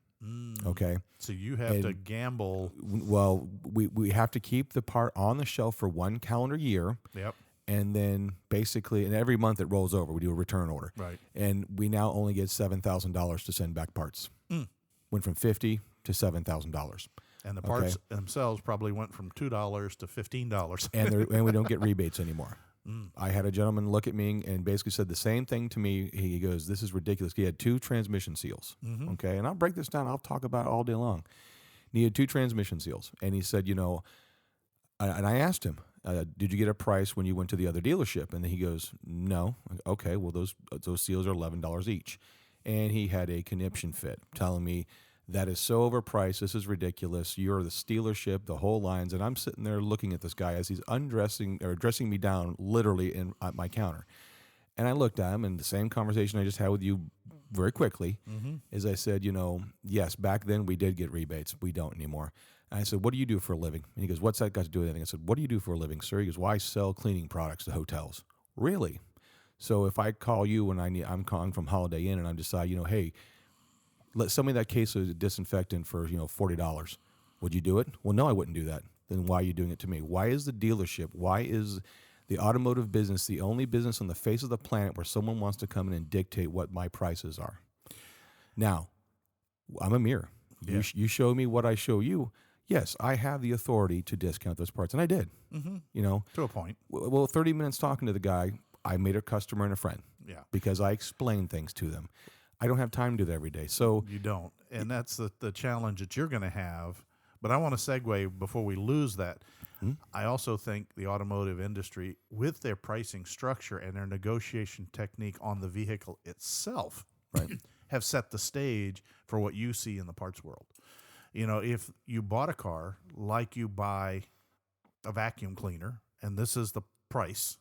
Okay. So you have to gamble. Well, we have to keep the part on the shelf for 1 calendar year. Yep. And then basically, and every month it rolls over. We do a return order. Right. And we now only get $7,000 to send back parts. Went from $50,000 to $7,000. And the parts themselves probably went from $2 to $15. And we don't get rebates anymore. I had a gentleman look at me and basically said the same thing to me. He goes, "This is ridiculous." He had 2 transmission seals. Okay. And I'll break this down. I'll talk about it all day long. And he had 2 transmission seals. And he said, and I asked him, did you get a price when you went to the other dealership? And he goes, "No." Okay, well, those seals are $11 each. And he had a conniption fit, telling me, "That is so overpriced. This is ridiculous. You're the dealership, the whole lines." And I'm sitting there looking at this guy as he's dressing me down literally at my counter. And I looked at him, and the same conversation I just had with you very quickly is I said, yes, back then we did get rebates. We don't anymore. And I said, "What do you do for a living?" And he goes, "What's that got to do with anything?" I said, "What do you do for a living, sir?" He goes, "Well, I sell cleaning products to hotels." "Really? So if I call you when I'm calling from Holiday Inn and I decide, hey, sell me that case of disinfectant for, $40. Would you do it?" "Well, no, I wouldn't do that." "Then why are you doing it to me?" Why is the dealership, why is the automotive business the only business on the face of the planet where someone wants to come in and dictate what my prices are? Now, I'm a mirror. Yeah. You show me what I show you. Yes, I have the authority to discount those parts, and I did. To a point. Well, 30 minutes talking to the guy, I made a customer and a friend. Yeah. Because I explained things to them. I don't have time to do that every day. So You don't. And that's the challenge that you're going to have. But I want to segue before we lose that. I also think the automotive industry, with their pricing structure and their negotiation technique on the vehicle itself, have set the stage for what you see in the parts world. If you bought a car, like you buy a vacuum cleaner, and this is the price,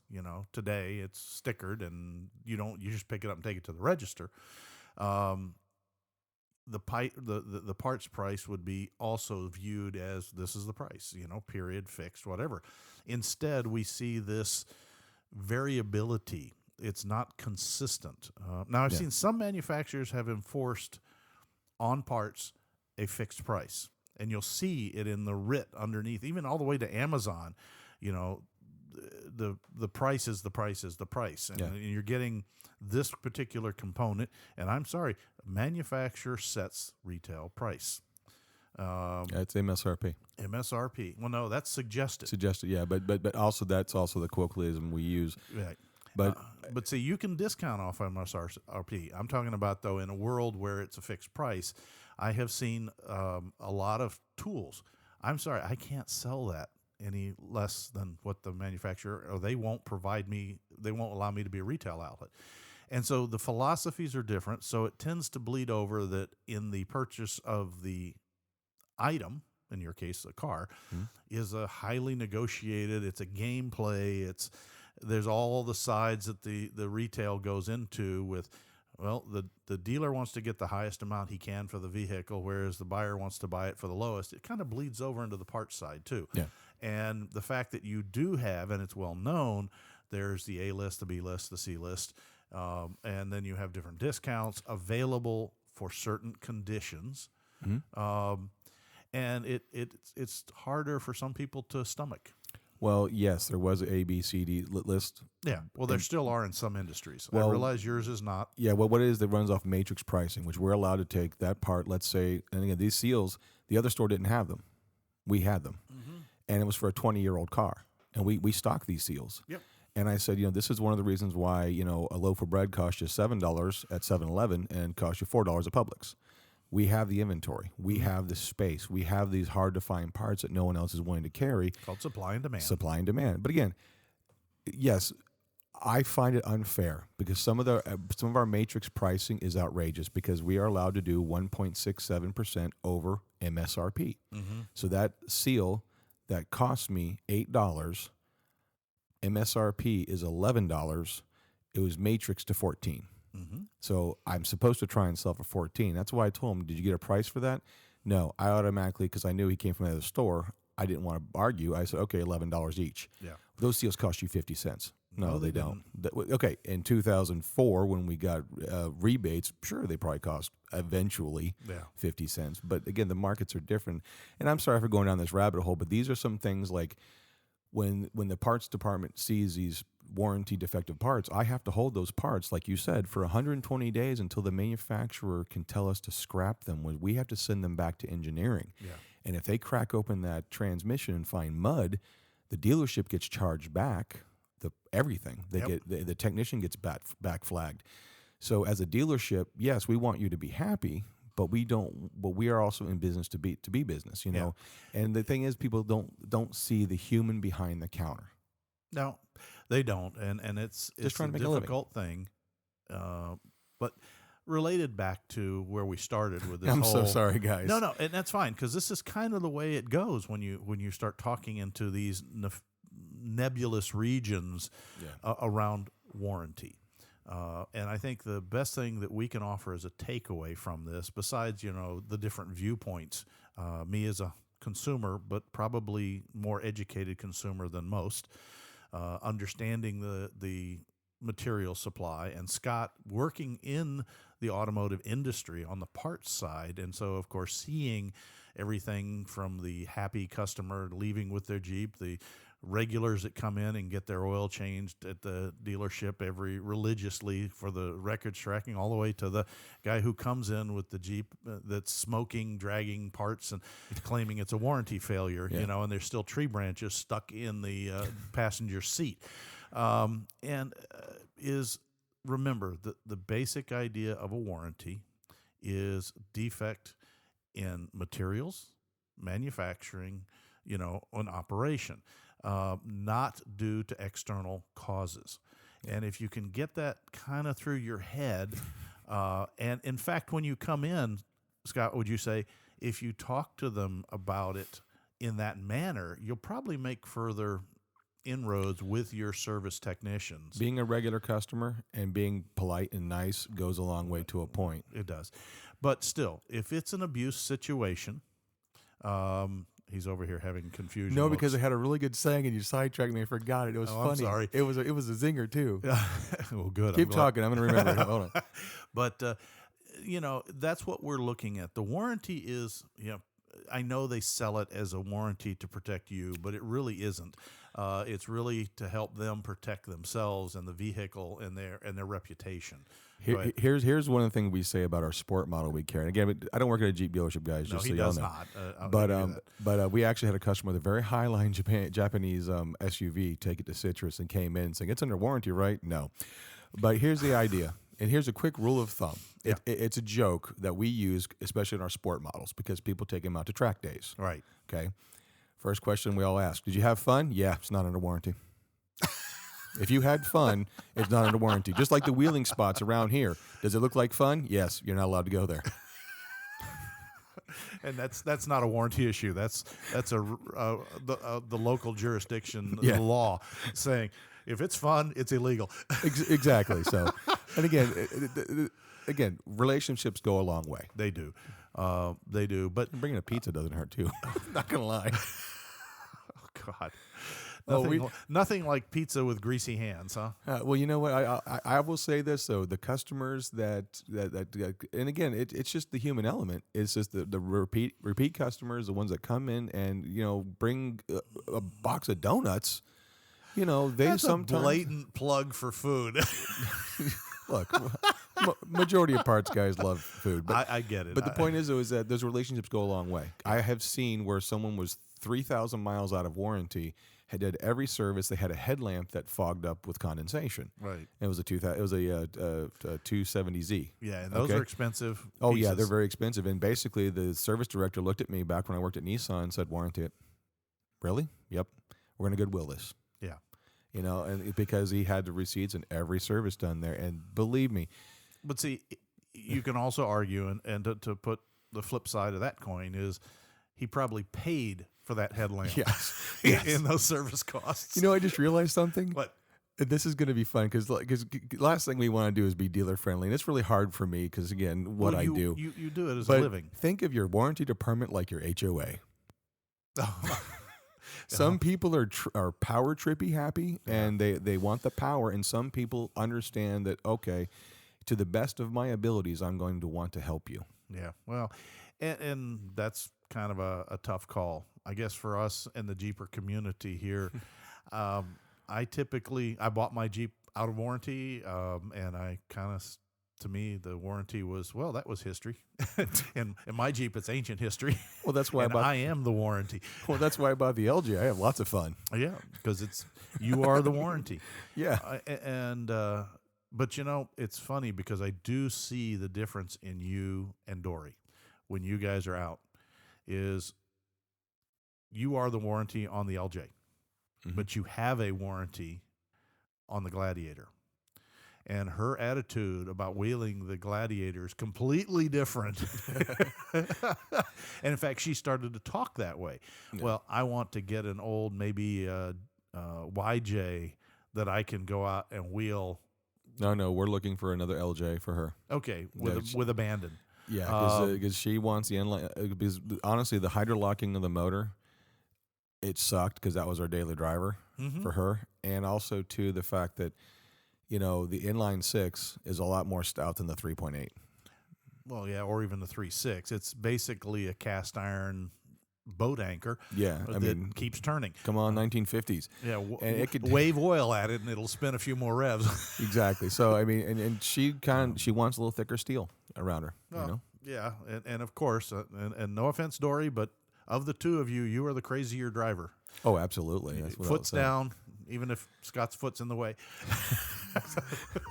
today it's stickered and you just pick it up and take it to the register. The parts price would be also viewed as this is the price, period, fixed, whatever. Instead, we see this variability. It's not consistent. Now, I've seen some manufacturers have enforced on parts a fixed price, and you'll see it in the writ underneath, even all the way to Amazon. The price is the price is the price, and you're getting this particular component. And I'm sorry, manufacturer sets retail price. it's MSRP. MSRP. Well, no, that's suggested. Suggested, yeah, but also that's also the colloquialism we use. Right. But See, you can discount off MSRP. I'm talking about, though, in a world where it's a fixed price. I have seen a lot of tools. I'm sorry, I can't sell that any less than what the manufacturer, or they won't allow me to be a retail outlet. And so the philosophies are different. So it tends to bleed over that in the purchase of the item, in your case, a car, is a highly negotiated, it's a gameplay, there's all the sides that the retail goes into with, well, the dealer wants to get the highest amount he can for the vehicle, whereas the buyer wants to buy it for the lowest. It kind of bleeds over into the parts side too. Yeah. And the fact that you do have, and it's well known, There's the A list, the B list, the C list, and then you have different discounts available for certain conditions. And it's harder for some people to stomach. Well, yes, there was an A, B, C, D list. Yeah, well, there still are in some industries. Well, I realize yours is not. Yeah, well, what it is that runs off matrix pricing, which we're allowed to take that part, let's say, and again, these seals, the other store didn't have them. We had them. And it was for a 20-year-old car. And we stock these seals. Yep. And I said, this is one of the reasons why, a loaf of bread costs you $7 at 7-Eleven and costs you $4 at Publix. We have the inventory. We have the space. We have these hard-to-find parts that no one else is willing to carry. Called supply and demand. Supply and demand. But again, yes, I find it unfair because some of our matrix pricing is outrageous because we are allowed to do 1.67% over MSRP. So that seal that cost me $8, MSRP is $11. It was matrix to $14. So I'm supposed to try and sell for $14. That's why I told him, did you get a price for that? No, I automatically, because I knew he came from another store, I didn't want to argue. I said, okay, $11 each. Yeah. Those seals cost you 50 cents. No, they don't. didn't. Okay, in 2004, when we got rebates, sure, they probably cost eventually 50 cents. But again, the markets are different. And I'm sorry for going down this rabbit hole, but these are some things like when the parts department sees these warranty defective parts, I have to hold those parts, like you said, for 120 days until the manufacturer can tell us to scrap them. We have to send them back to engineering. Yeah. And if they crack open that transmission and find mud, the dealership gets charged back everything. The technician gets back flagged. So as a dealership, yes, we want you to be happy, but we don't. But we are also in business to be business, know. And the thing is, people don't see the human behind the counter. No, they don't, and it's Just trying a to make a living. difficult thing. But related back to where we started with this, I'm so sorry, guys. No, and that's fine because this is kind of the way it goes when you start talking into these nebulous regions around warranty. And I think the best thing that we can offer as a takeaway from this, besides the different viewpoints, me as a consumer, but probably more educated consumer than most, understanding the material supply, and Scott working in the automotive industry on the parts side, and so of course seeing everything from the happy customer leaving with their Jeep, the regulars that come in and get their oil changed at the dealership religiously for the records tracking, all the way to the guy who comes in with the Jeep that's smoking, dragging parts and claiming it's a warranty failure, and there's still tree branches stuck in the passenger seat. Remember the basic idea of a warranty is defect in materials, manufacturing, an operation. Not due to external causes. And if you can get that kind of through your head, and in fact, when you come in, Scott, would you say if you talk to them about it in that manner, you'll probably make further inroads with your service technicians? Being a regular customer and being polite and nice goes a long way to a point. It does. But still, if it's an abuse situation, he's over here having confusion. No, because I had a really good saying and you sidetracked me. I forgot it. It was funny. I'm sorry. It was a zinger too. Well, good. Keep talking. I'm going to remember it. Hold on. But that's what we're looking at. The warranty is, I know they sell it as a warranty to protect you, but it really isn't. It's really to help them protect themselves and the vehicle and their reputation. Here's one of the things we say about our sport model we carry. And again, I don't work at a Jeep dealership, guys. No, just he so does y'all know. not. But we actually had a customer with a very high line Japanese SUV take it to Citrus and came in saying it's under warranty, right? No. But here's the idea, and here's a quick rule of thumb. It's a joke that we use, especially in our sport models, because people take them out to track days. Right. Okay. First question we all ask: did you have fun? Yeah, it's not under warranty. If you had fun, it's not under warranty. Just like the wheeling spots around here. Does it look like fun? Yes, you're not allowed to go there. And that's not a warranty issue. That's the local jurisdiction law saying if it's fun, it's illegal. Exactly. So, and again, relationships go a long way. They do. But bringing a pizza doesn't hurt too. Not gonna lie. Oh God. Nothing like pizza with greasy hands, huh? Well, you know what? I will say this though: the customers that and again, it's just the human element. It's just the repeat customers, the ones that come in and bring a box of donuts. They That's sometimes a blatant plug for food. look. Majority of parts guys love food, but I get it. But the point is, though, is that those relationships go a long way. I have seen where someone was 3,000 miles out of warranty, had did every service. They had a headlamp that fogged up with condensation. Right. It was a 270Z. Yeah, and those are expensive. Oh pieces. yeah, they're very expensive. And basically, the service director looked at me back when I worked at Nissan and said, "Warranty it." Really? Yep. We're going to Goodwill this. Yeah. And because he had the receipts and every service done there, and believe me. But see, you can also argue, and to put the flip side of that coin is, he probably paid for that headlamp. Yes. In those service costs. I just realized something. What? This is going to be fun because last thing we want to do is be dealer friendly, and it's really hard for me because again, I do. You do it as but a living. Think of your warranty department like your HOA. Some people are power trippy happy, and they want the power, and some people understand that, okay, to the best of my abilities, I'm going to want to help you. Yeah, well, and that's kind of a tough call, I guess, for us in the Jeeper community here. I bought my Jeep out of warranty, and I kind of, to me, the warranty was, that was history. And in my Jeep, it's ancient history. Well, that's why I am the warranty. Well, that's why I bought the LG. I have lots of fun. Yeah, because you are the warranty. Yeah. But it's funny because I do see the difference in you and Dory when you guys are out. Is you are the warranty on the LJ, but you have a warranty on the Gladiator. And her attitude about wheeling the Gladiator is completely different. And in fact, she started to talk that way. Yeah. Well, I want to get an old, maybe YJ that I can go out and wheel. No, we're looking for another LJ for her. Okay, with abandon. Yeah, because she wants the inline. Because honestly, the hydrolocking of the motor, it sucked because that was our daily driver for her, and also too the fact that the inline 6 is a lot more stout than the 3.8. Well, yeah, or even the 3.6. It's basically a cast iron boat anchor. Yeah, that keeps turning. Come on, 1950s. Yeah, and it could wave oil at it, and it'll spin a few more revs. Exactly. So and she wants a little thicker steel around her. Yeah, and of course, and no offense, Dory, but of the two of you, you are the crazier driver. Oh, absolutely. That's what Foot's down, even if Scott's foot's in the way.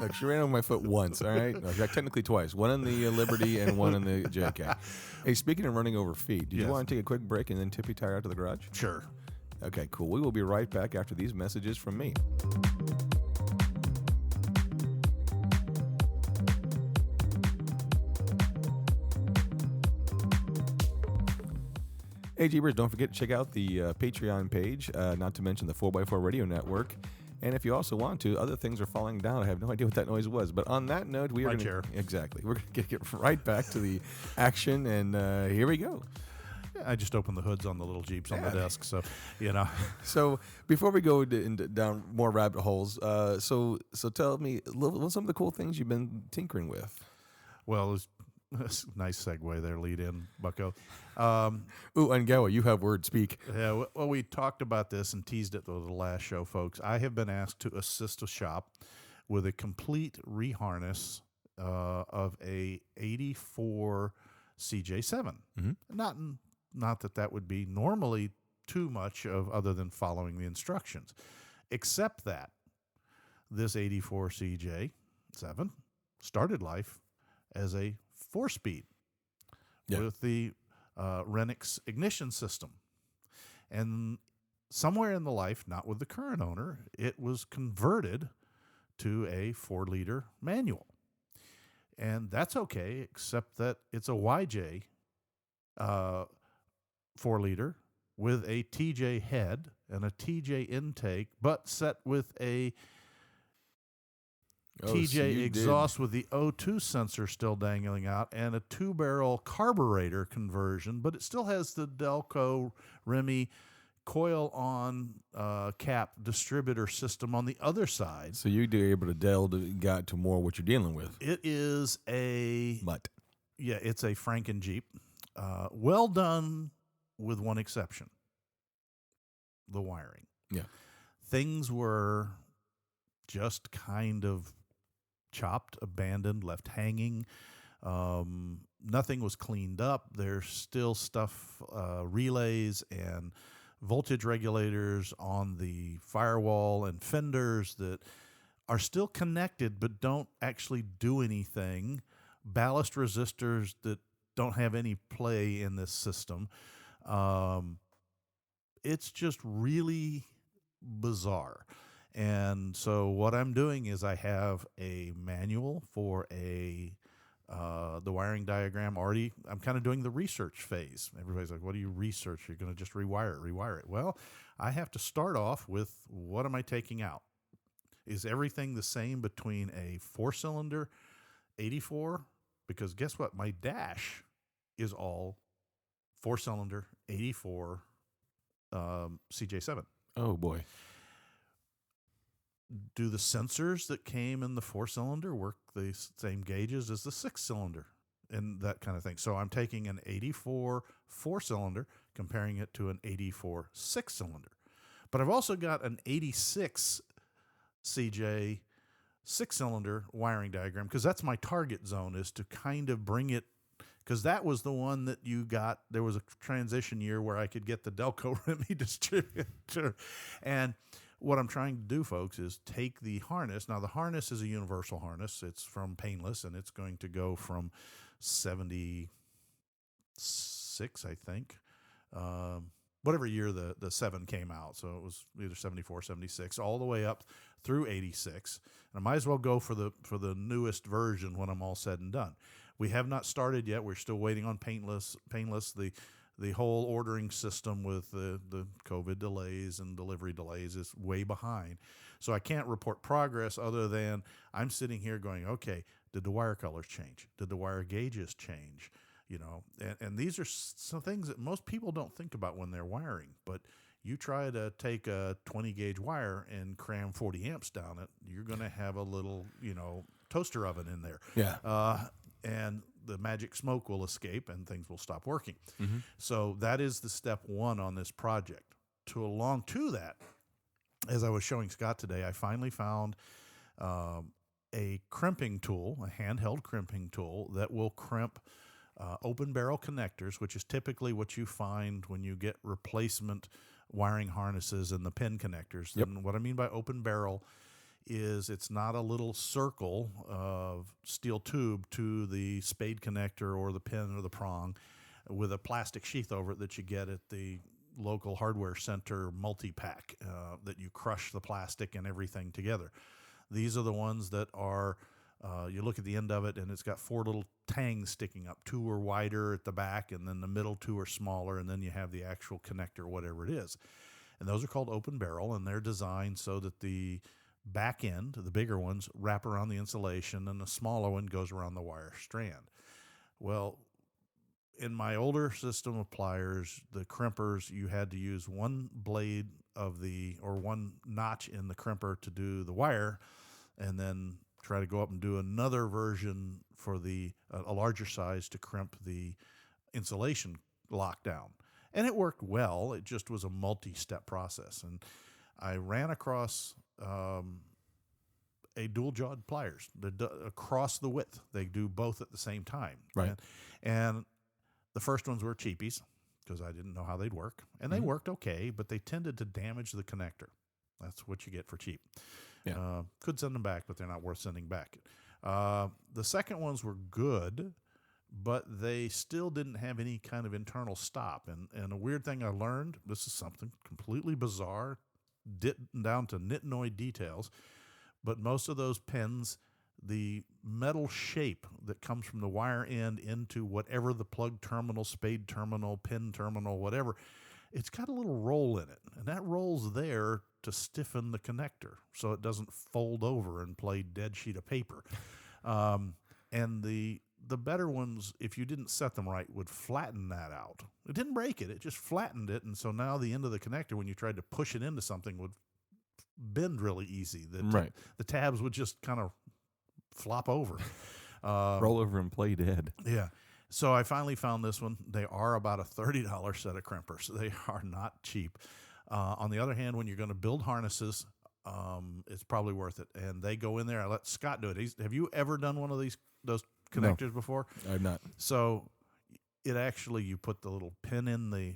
Look, she ran over my foot once, all right? No, technically twice. One in the Liberty and one in the JK. Hey, speaking of running over feet, do you want to take a quick break and then tippy-tie out to the garage? Sure. Okay, cool. We will be right back after these messages from me. Hey, Jeepers, don't forget to check out the Patreon page, not to mention the 4x4 Radio Network. And if you also want to, other things are falling down. I have no idea what that noise was. But on that note, we're going to get right back to the action, and here we go. I just opened the hoods on the little Jeeps on the desk, so So before we go down more rabbit holes, so tell me what's some of the cool things you've been tinkering with. Well, nice segue there, lead in, Bucko. Angawa, you have word, speak. Yeah, well, we talked about this and teased it the last show, folks. I have been asked to assist a shop with a complete reharness of a 84 CJ7. Not that would be normally too much of other than following the instructions, except that this 84 CJ7 started life as a 4-speed with the Renix ignition system. And somewhere in the life, not with the current owner, it was converted to a 4-liter manual. And that's okay, except that it's a YJ 4-liter with a TJ head and a TJ intake, but set with a TJ exhaust with the O2 sensor still dangling out, and a 2-barrel carburetor conversion, but it still has the Delco Remy coil-on cap distributor system on the other side. So you'd be able to got to more what you're dealing with. It is a But it's a Franken Jeep. Well done, with one exception: the wiring. Yeah. Things were just kind of chopped, abandoned, left hanging. Nothing was cleaned up. There's still stuff, relays and voltage regulators on the firewall and fenders that are still connected but don't actually do anything. Ballast resistors that don't have any play in this system. It's just really bizarre. And so what I'm doing is I have a manual for the wiring diagram already. I'm kind of doing the research phase. Everybody's like, what do you research? You're going to just rewire it. Well, I have to start off with, what am I taking out? Is everything the same between a 4-cylinder 84? Because guess what? My dash is all 4-cylinder 84 CJ7. Oh, boy. Do the sensors that came in the 4-cylinder work the same gauges as the 6-cylinder and that kind of thing? So I'm taking an 84 4-cylinder, comparing it to an 84 6-cylinder. But I've also got an 86 CJ 6-cylinder wiring diagram, because that's my target zone, is to kind of bring it, because that was the one that you got. There was a transition year where I could get the Delco Remy distributor. And what I'm trying to do, folks, is take the harness. Now, the harness is a universal harness. It's from Painless, and it's going to go from 76, I think, whatever year the 7 came out. So it was either 74, 76, all the way up through 86. And I might as well go for the newest version when I'm all said and done. We have not started yet. We're still waiting on Painless. The whole ordering system with the COVID delays and delivery delays is way behind. So I can't report progress other than I'm sitting here going, okay, did the wire colors change? Did the wire gauges change? You know, and these are some things that most people don't think about when they're wiring. But you try to take a 20 gauge wire and cram 40 amps down it, you're going to have a little, toaster oven in there. Yeah. And the magic smoke will escape and things will stop working. Mm-hmm. So that is the step one on this project. Along to that, as I was showing Scott today, I finally found a crimping tool, a handheld crimping tool that will crimp open barrel connectors, which is typically what you find when you get replacement wiring harnesses and the pin connectors. Yep. And what I mean by open barrel is it's not a little circle of steel tube to the spade connector or the pin or the prong with a plastic sheath over it that you get at the local hardware center multi-pack that you crush the plastic and everything together. These are the ones that are, you look at the end of it and it's got 4 little tangs sticking up. 2 are wider at the back, and then the middle 2 are smaller, and then you have the actual connector, whatever it is. And those are called open barrel, and they're designed so that the back end, the bigger ones, wrap around the insulation, and the smaller one goes around the wire strand. Well, in my older system of pliers, the crimpers, you had to use one blade or one notch in the crimper to do the wire, and then try to go up and do another version for a larger size to crimp the insulation lockdown. And it worked well. It just was a multi-step process. And I ran across a dual-jawed pliers across the width. They do both at the same time. Right. And the first ones were cheapies because I didn't know how they'd work. And they worked okay, but they tended to damage the connector. That's what you get for cheap. Yeah. Could send them back, but they're not worth sending back. The second ones were good, but they still didn't have any kind of internal stop. And a weird thing I learned, this is something completely bizarre, down to nitnoid details, but most of those pins, the metal shape that comes from the wire end into whatever the plug terminal, spade terminal, pin terminal, whatever, it's got a little roll in it. And that roll's there to stiffen the connector so it doesn't fold over and play dead sheet of paper. And the the better ones, if you didn't set them right, would flatten that out. It didn't break it. It just flattened it. And so now the end of the connector, when you tried to push it into something, would bend really easy. The tabs would just kind of flop over. Roll over and play dead. Yeah. So I finally found this one. They are about a $30 set of crimpers. They are not cheap. On the other hand, when you're going to build harnesses, it's probably worth it. And they go in there. I let Scott do it. Have you ever done one of those connectors before? I've not. So it actually, you put the little pin in the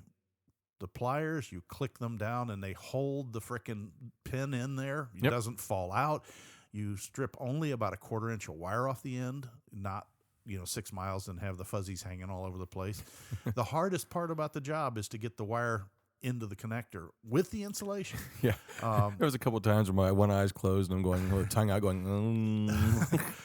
pliers, you click them down, and they hold the frickin' pin in there. It doesn't fall out. You strip only about a 1/4 inch of wire off the end, not 6 miles and have the fuzzies hanging all over the place. The hardest part about the job is to get the wire into the connector with the insulation. Yeah. There was a couple of times where my one eye's closed and I'm going, with tongue out going,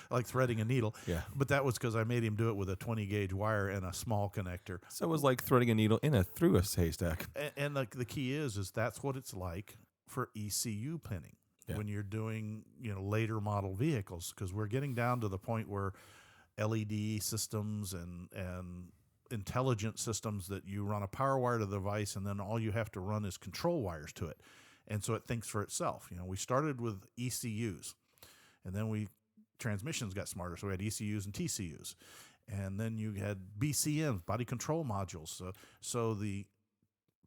like threading a needle. Yeah. But that was because I made him do it with a 20 gauge wire and a small connector. So it was like threading a needle through a haystack. And the key is that's what it's like for ECU pinning when you're doing, later model vehicles, because we're getting down to the point where LED systems and intelligent systems that you run a power wire to the device, and then all you have to run is control wires to it. And so it thinks for itself. We started with ECUs, and then transmissions got smarter. So we had ECUs and TCUs. And then you had BCMs, body control modules. So the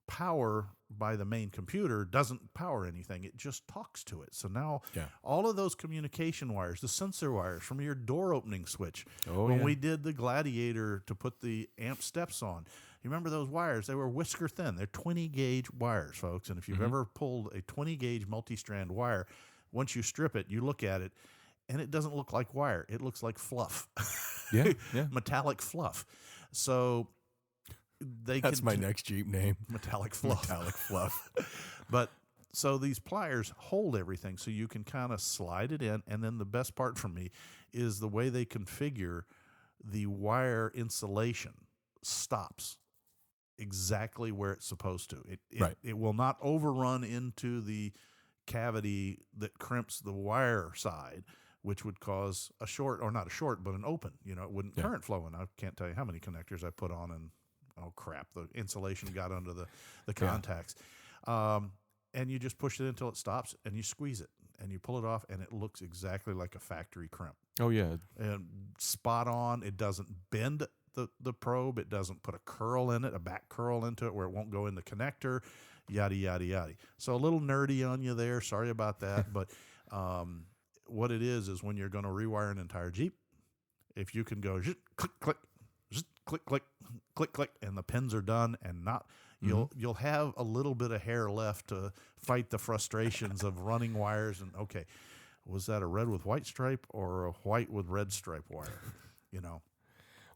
power by the main computer doesn't power anything. It just talks to it. So now all of those communication wires, the sensor wires from your door opening switch, when we did the Gladiator to put the amp steps on, you remember those wires? They were whisker thin. They're 20 gauge wires, folks. And if you've ever pulled a 20 gauge multi-strand wire, once you strip it, you look at it, and it doesn't look like wire. It looks like fluff. Yeah. Metallic fluff. So that's my next Jeep name. Metallic fluff. Metallic fluff. But so these pliers hold everything, so you can kind of slide it in. And then the best part for me is the way they configure the wire insulation stops exactly where it's supposed to. It will not overrun into the cavity that crimps the wire side, which would cause a short, or not a short, but an open. It wouldn't current flow. And I can't tell you how many connectors I put on, and oh crap, the insulation got under the contacts. And you just push it until it stops, and you squeeze it, and you pull it off, and it looks exactly like a factory crimp. Oh, yeah. And spot on. It doesn't bend the probe. It doesn't put a curl in it, a back curl into it where it won't go in the connector, yada, yada, yada. So a little nerdy on you there. Sorry about that. But what it is when you're going to rewire an entire Jeep, if you can go click, click, click, click, click, click, and the pins are done, and not you'll have a little bit of hair left to fight the frustrations of running wires. And okay, was that a red with white stripe or a white with red stripe wire?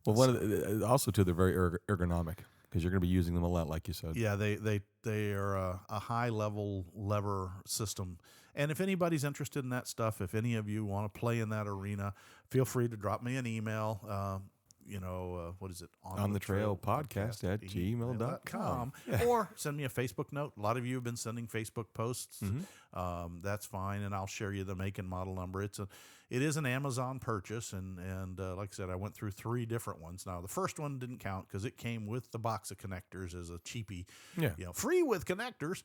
Well, also too, they're very ergonomic, because you're going to be using them a lot, like you said. Yeah, they are a high level lever system. And if anybody's interested in that stuff, if any of you want to play in that arena, feel free to drop me an email. What is it? On the Trail Podcast at gmail.com. Or send me a Facebook note. A lot of you have been sending Facebook posts. That's fine, and I'll share you the make and model number. It is an Amazon purchase, and like I said, I went through 3 different ones. Now, the first one didn't count because it came with the box of connectors as a cheapie. Free with connectors.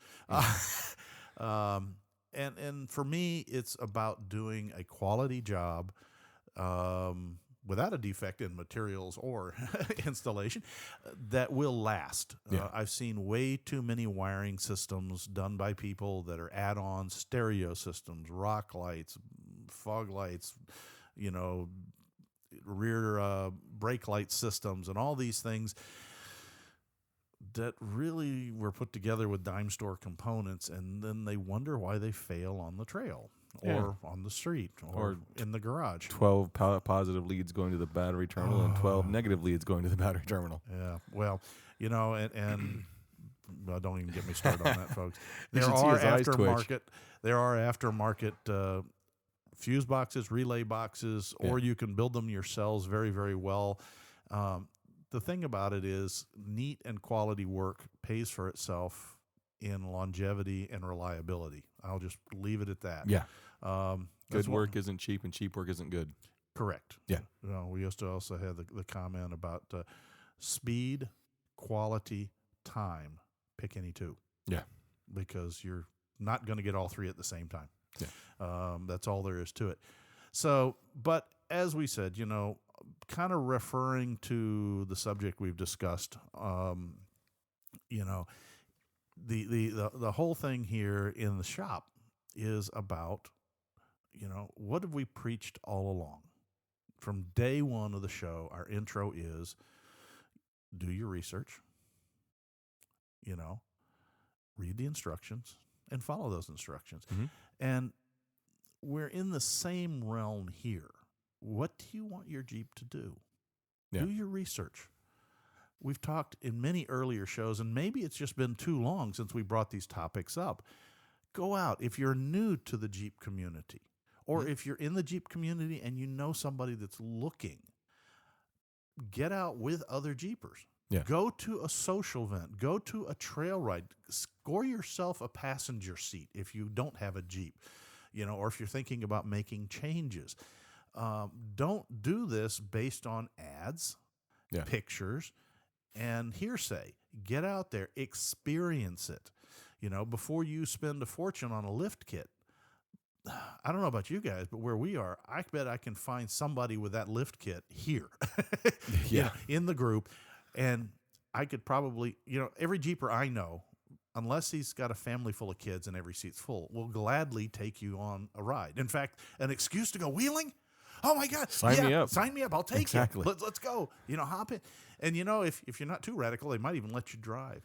And for me, it's about doing a quality job without a defect in materials or installation that will last. I've seen way too many wiring systems done by people that are add-ons, stereo systems, rock lights, fog lights, rear brake light systems, and all these things that really were put together with dime store components, and then they wonder why they fail on the trail. Or on the street, or in the garage. 12 positive leads going to the battery terminal and 12 negative leads going to the battery terminal. Yeah, well, and well, don't even get me started on that, folks. There are aftermarket fuse boxes, relay boxes, or you can build them yourselves very, very well. The thing about it is, neat and quality work pays for itself in longevity and reliability. I'll just leave it at that. Yeah. Good work isn't cheap, and cheap work isn't good. Correct. Yeah. We used to also have the comment about speed, quality, time. Pick any two. Yeah. Because you're not going to get all three at the same time. Yeah. That's all there is to it. So, but as we said, kind of referring to the subject we've discussed, the whole thing here in the shop is about, what have we preached all along? From day one of the show, our intro is do your research, read the instructions, and follow those instructions. Mm-hmm. And we're in the same realm here. What do you want your Jeep to do? Yeah. Do your research. We've talked in many earlier shows, and maybe it's just been too long since we brought these topics up. Go out. If you're new to the Jeep community, or if you're in the Jeep community and you know somebody that's looking, get out with other Jeepers. Yeah. Go to a social event. Go to a trail ride. Score yourself a passenger seat if you don't have a Jeep, or if you're thinking about making changes. Don't do this based on ads, pictures, and hearsay. Get out there, experience it. Before you spend a fortune on a lift kit. I don't know about you guys, but where we are, I bet I can find somebody with that lift kit here in the group. And I could probably, every Jeeper I know, unless he's got a family full of kids and every seat's full, will gladly take you on a ride. In fact, an excuse to go wheeling? Oh, my God. Sign me up. Sign me up. I'll take exactly. you. Let's go. Hop in. And, if you're not too radical, they might even let you drive.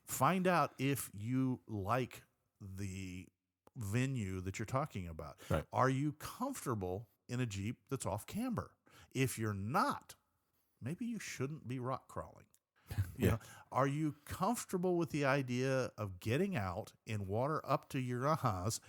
Find out if you like the venue that you're talking about. Right. Are you comfortable in a Jeep that's off camber? If you're not, maybe you shouldn't be rock crawling. Are you comfortable with the idea of getting out in water up to your ahas,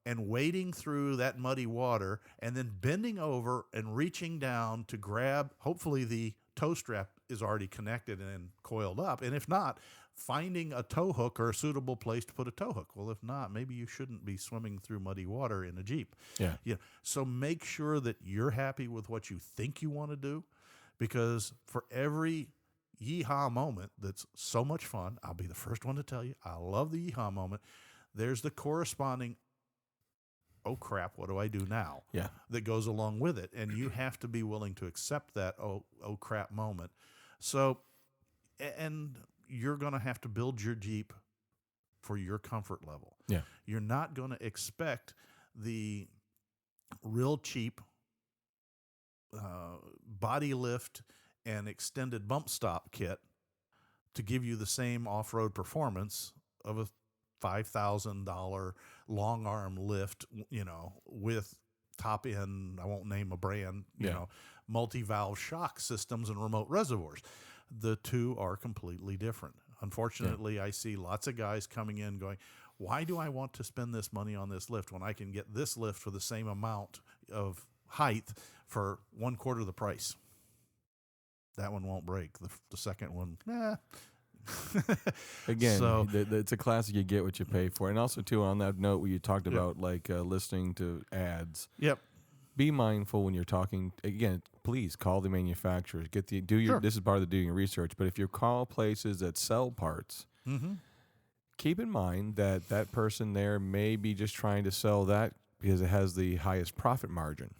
and wading through that muddy water and then bending over and reaching down to grab, hopefully the tow strap is already connected and coiled up. And if not, finding a tow hook or a suitable place to put a tow hook. Well, if not, maybe you shouldn't be swimming through muddy water in a Jeep. Yeah. So make sure that you're happy with what you think you want to do, because for every yeehaw moment that's so much fun, I'll be the first one to tell you, I love the yeehaw moment. There's the corresponding, oh crap, what do I do now? Yeah. That goes along with it. And you have to be willing to accept that oh crap moment. So, and you're going to have to build your Jeep for your comfort level. Yeah. You're not going to expect the real cheap body lift and extended bump stop kit to give you the same off-road performance of a $5,000 long arm lift, with top end, I won't name a brand, multi-valve shock systems and remote reservoirs. The two are completely different. Unfortunately, I see lots of guys coming in going, why do I want to spend this money on this lift when I can get this lift for the same amount of height for 1/4 the price? That one won't break. The second one, Again, so, it's a classic. You get what you pay for. And also, too, on that note, where you talked about listening to ads. Yep. Be mindful when you're talking. Again, please call the manufacturers. This is part of the doing your research. But if you call places that sell parts, keep in mind that person there may be just trying to sell that because it has the highest profit margin.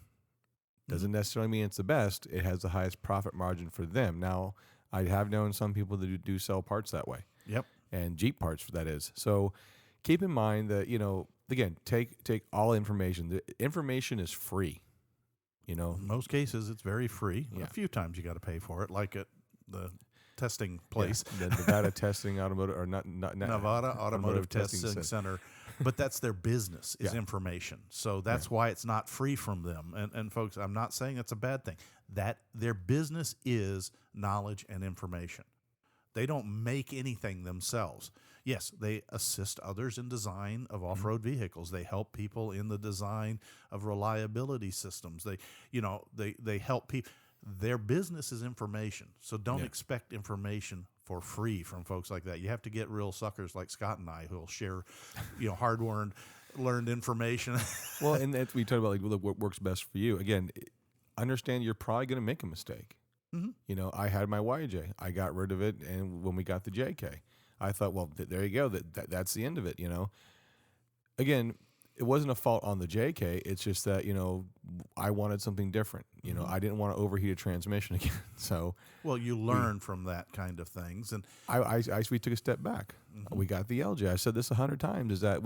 Doesn't necessarily mean it's the best. It has the highest profit margin for them. Now, I have known some people that do sell parts that way. Yep. And Jeep parts, that is. So keep in mind that, again, take all information. The information is free. In most cases, it's very free. Yeah. A few times you got to pay for it, like at the testing place. Yeah. The Nevada Testing Automotive, or not Nevada Automotive Testing Center. But that's their business, is information. So that's why it's not free from them. And folks, I'm not saying that's a bad thing. That their business is knowledge and information. They don't make anything themselves. Yes, they assist others in design of off-road vehicles. They help people in the design of reliability systems. They help people. Their business is information. So don't expect information for free from folks like that. You have to get real suckers like Scott and I who will share, hard-earned learned information. Well, and that's, we talk about like what works best for you. Again, understand you're probably going to make a mistake. Mm-hmm. You know, I had my YJ. I got rid of it, and when we got the JK, I thought, well, there you go. That's the end of it. You know, again, it wasn't a fault on the JK. It's just that, you know, I wanted something different. You know, I didn't want to overheat a transmission again. So, well, you learn from that kind of things, and we took a step back. We got the LJ. I said this 100 times. Is that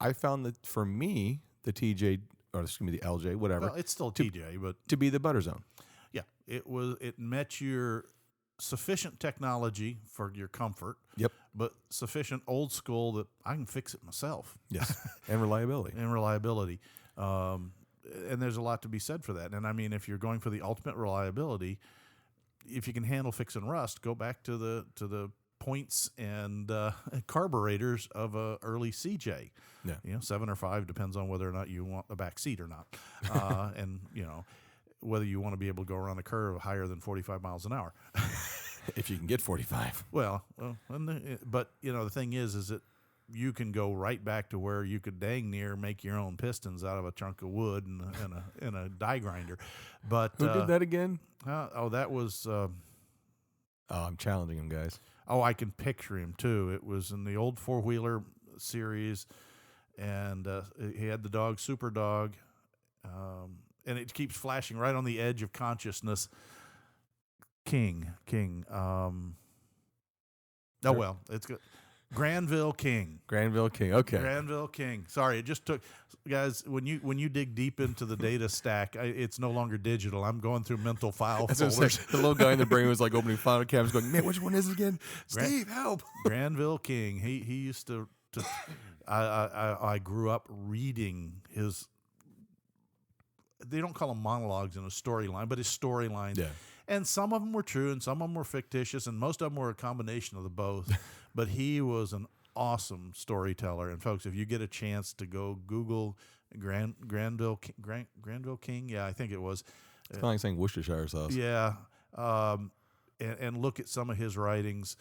I found that for me, the TJ, or excuse me, the LJ, whatever. well, it's still TJ, but to be the butter zone. yeah, it met your sufficient technology for your comfort. Yep. But sufficient old school that I can fix it myself. Yes. And reliability. And reliability. And there's a lot to be said for that. And I mean, if you're going for the ultimate reliability, if you can handle fixing rust, go back to the points and carburetors of a early CJ. Yeah. You know, 7 or 5 depends on whether or not you want the back seat or not. And you know, whether you want to be able to go around a curve higher than 45 miles an hour. If you can get 45. Well, but you know, the thing is that you can go right back to where you could dang near make your own pistons out of a chunk of wood and a die grinder. But Who did that again? That was. I'm challenging him, guys. Oh, I can picture him too. It was in the old 4-wheeler series, and he had the dog, Super Dog, and it keeps flashing right on the edge of consciousness. King. Oh well, it's good. Granville King. Okay. Granville King. Sorry, it just took, guys. When you dig deep into the data stack, it's no longer digital. I'm going through mental file folders. The little guy in the brain was like opening file cabinets, going, "Man, which one is it again? Steve, help!" Granville King. He used to. I grew up reading his. They don't call them monologues in a storyline, but his storylines. Yeah. And some of them were true, and some of them were fictitious, and most of them were a combination of the both. But he was an awesome storyteller. And folks, if you get a chance to go Google Granville King, yeah, I think it was. It's kind of like saying Worcestershire sauce. Yeah, and look at some of his writings.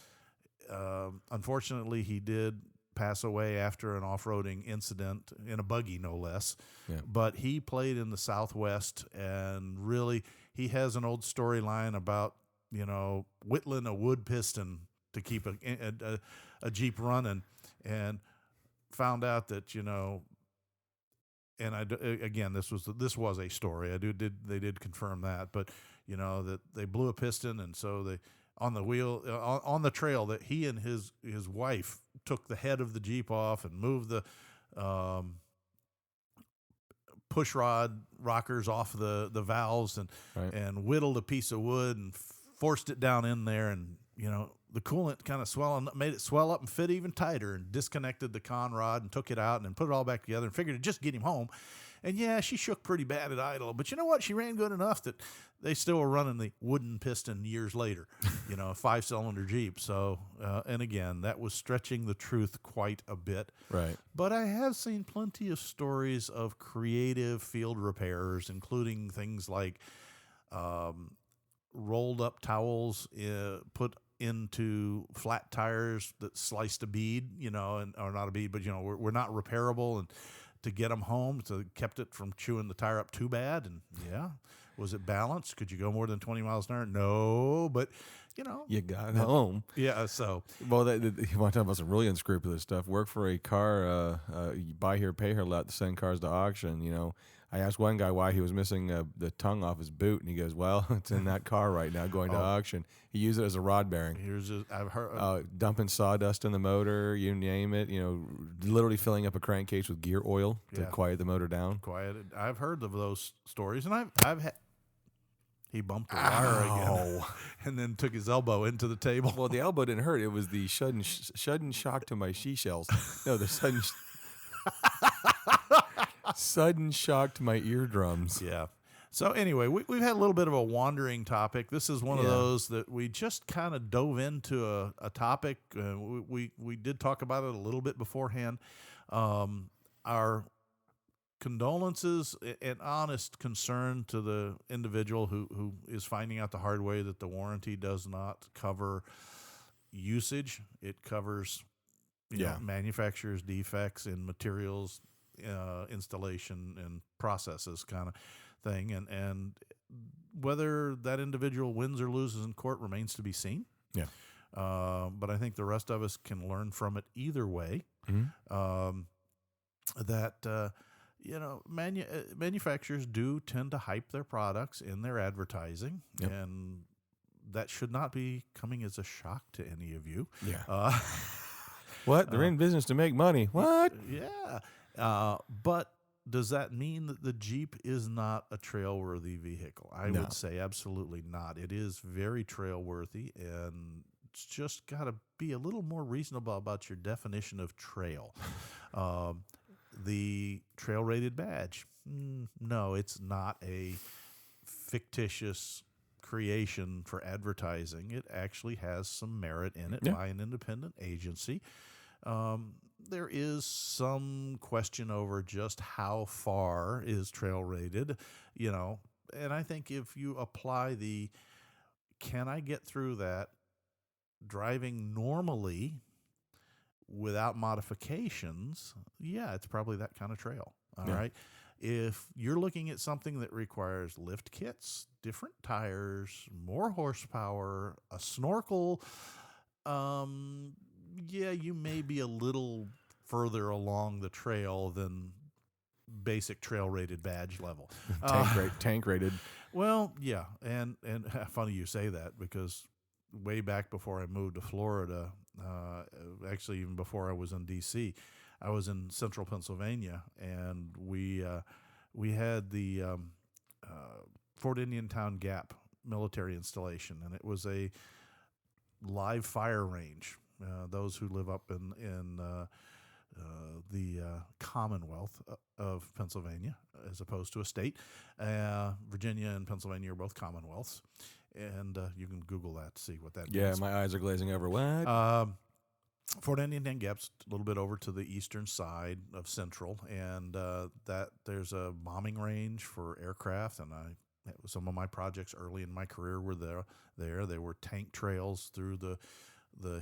Unfortunately, he did pass away after an off-roading incident in a buggy, no less. Yeah. But he played in the Southwest, and really, he has an old storyline about, you know, whittling a wood piston to keep a Jeep running, and found out that, you know, and again, this was a story. They did confirm that, but you know that they blew a piston, and so they on the trail that he and his wife took the head of the Jeep off and moved the push rod rockers off the valves and whittled a piece of wood and forced it down in there, and you know the coolant kind of made it swell up and fit even tighter, and disconnected the con rod and took it out and then put it all back together and figured to just get him home. And yeah, she shook pretty bad at idle, but you know what? She ran good enough that they still were running the wooden piston years later, you know, a 5-cylinder Jeep. So, and again, that was stretching the truth quite a bit. Right. But I have seen plenty of stories of creative field repairers, including things like rolled up towels put into flat tires that sliced a bead, you know, or not a bead, but, you know, we're not repairable, and to get them home, so kept it from chewing the tire up too bad. And yeah, was it balanced? Could you go more than 20 miles an hour? No, but you know, you got home. Yeah. So, well, you want to talk about some really unscrupulous stuff? Work for a car, you buy here, pay here lot to send cars to auction. You know, I asked one guy why he was missing the tongue off his boot, and he goes, "Well, it's in that car right now, going to auction." He used it as a rod bearing. I've heard dumping sawdust in the motor, you name it. You know, literally filling up a crankcase with gear oil to quiet the motor down. I've heard of those stories, and I've had. He bumped the wire again, and then took his elbow into the table. Well, the elbow didn't hurt. It was the sudden shock to my seashells. No, the sudden shock to my eardrums. Yeah. So anyway, we've had a little bit of a wandering topic. This is one of those that we just kind of dove into a topic. We did talk about it a little bit beforehand. Our condolences and honest concern to the individual who is finding out the hard way that the warranty does not cover usage. It covers you know, manufacturer's defects in materials, installation and processes kind of thing. And whether that individual wins or loses in court remains to be seen. Yeah. But I think the rest of us can learn from it either way. Mm-hmm. Manufacturers do tend to hype their products in their advertising, Yep. and that should not be coming as a shock to any of you. Yeah. What? They're in business to make money. What? Yeah. But does that mean that the Jeep is not a trail-worthy vehicle? I No. would say absolutely not. It is very trail-worthy, and it's just got to be a little more reasonable about your definition of trail. The trail-rated badge, no, it's not a fictitious creation for advertising. It actually has some merit in it by an independent agency. There is some question over just how far is trail rated, and I think if you apply can I get through that driving normally without modifications? Yeah, it's probably that kind of trail. All right. If you're looking at something that requires lift kits, different tires, more horsepower, a snorkel, you may be a little further along the trail than basic trail rated badge level. Tank rated. Well, yeah, and funny you say that, because way back before I moved to Florida, actually even before I was in D.C., I was in central Pennsylvania, and we had the Fort Indian Town Gap military installation, and it was a live fire range. Those who live up in the Commonwealth of Pennsylvania, as opposed to a state, Virginia and Pennsylvania are both Commonwealths, and you can Google that to see what that means. Yeah, my eyes are glazing over. What? Fort Indian Gap's a little bit over to the eastern side of Central, and that there's a bombing range for aircraft, and some of my projects early in my career were there. There were tank trails through the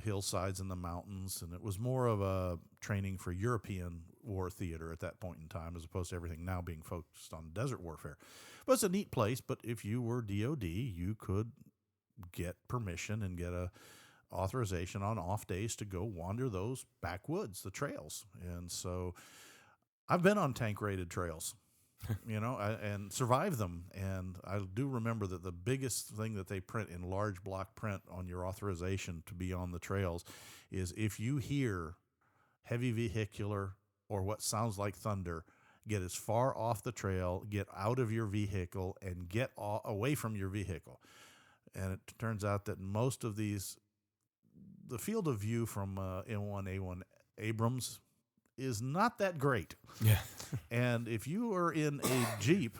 hillsides and the mountains, and it was more of a training for European war theater at that point in time, as opposed to everything now being focused on desert warfare. But it's a neat place. But if you were DOD, you could get permission and get a authorization on off days to go wander those backwoods, the trails. And so I've been on tank rated trails, and survived them. And I do remember that the biggest thing that they print in large block print on your authorization to be on the trails is, if you hear heavy vehicular or what sounds like thunder, get as far off the trail, get out of your vehicle, and get away from your vehicle. And it turns out that most of these, the field of view from M1A1 Abrams is not that great. Yeah. And if you are in a Jeep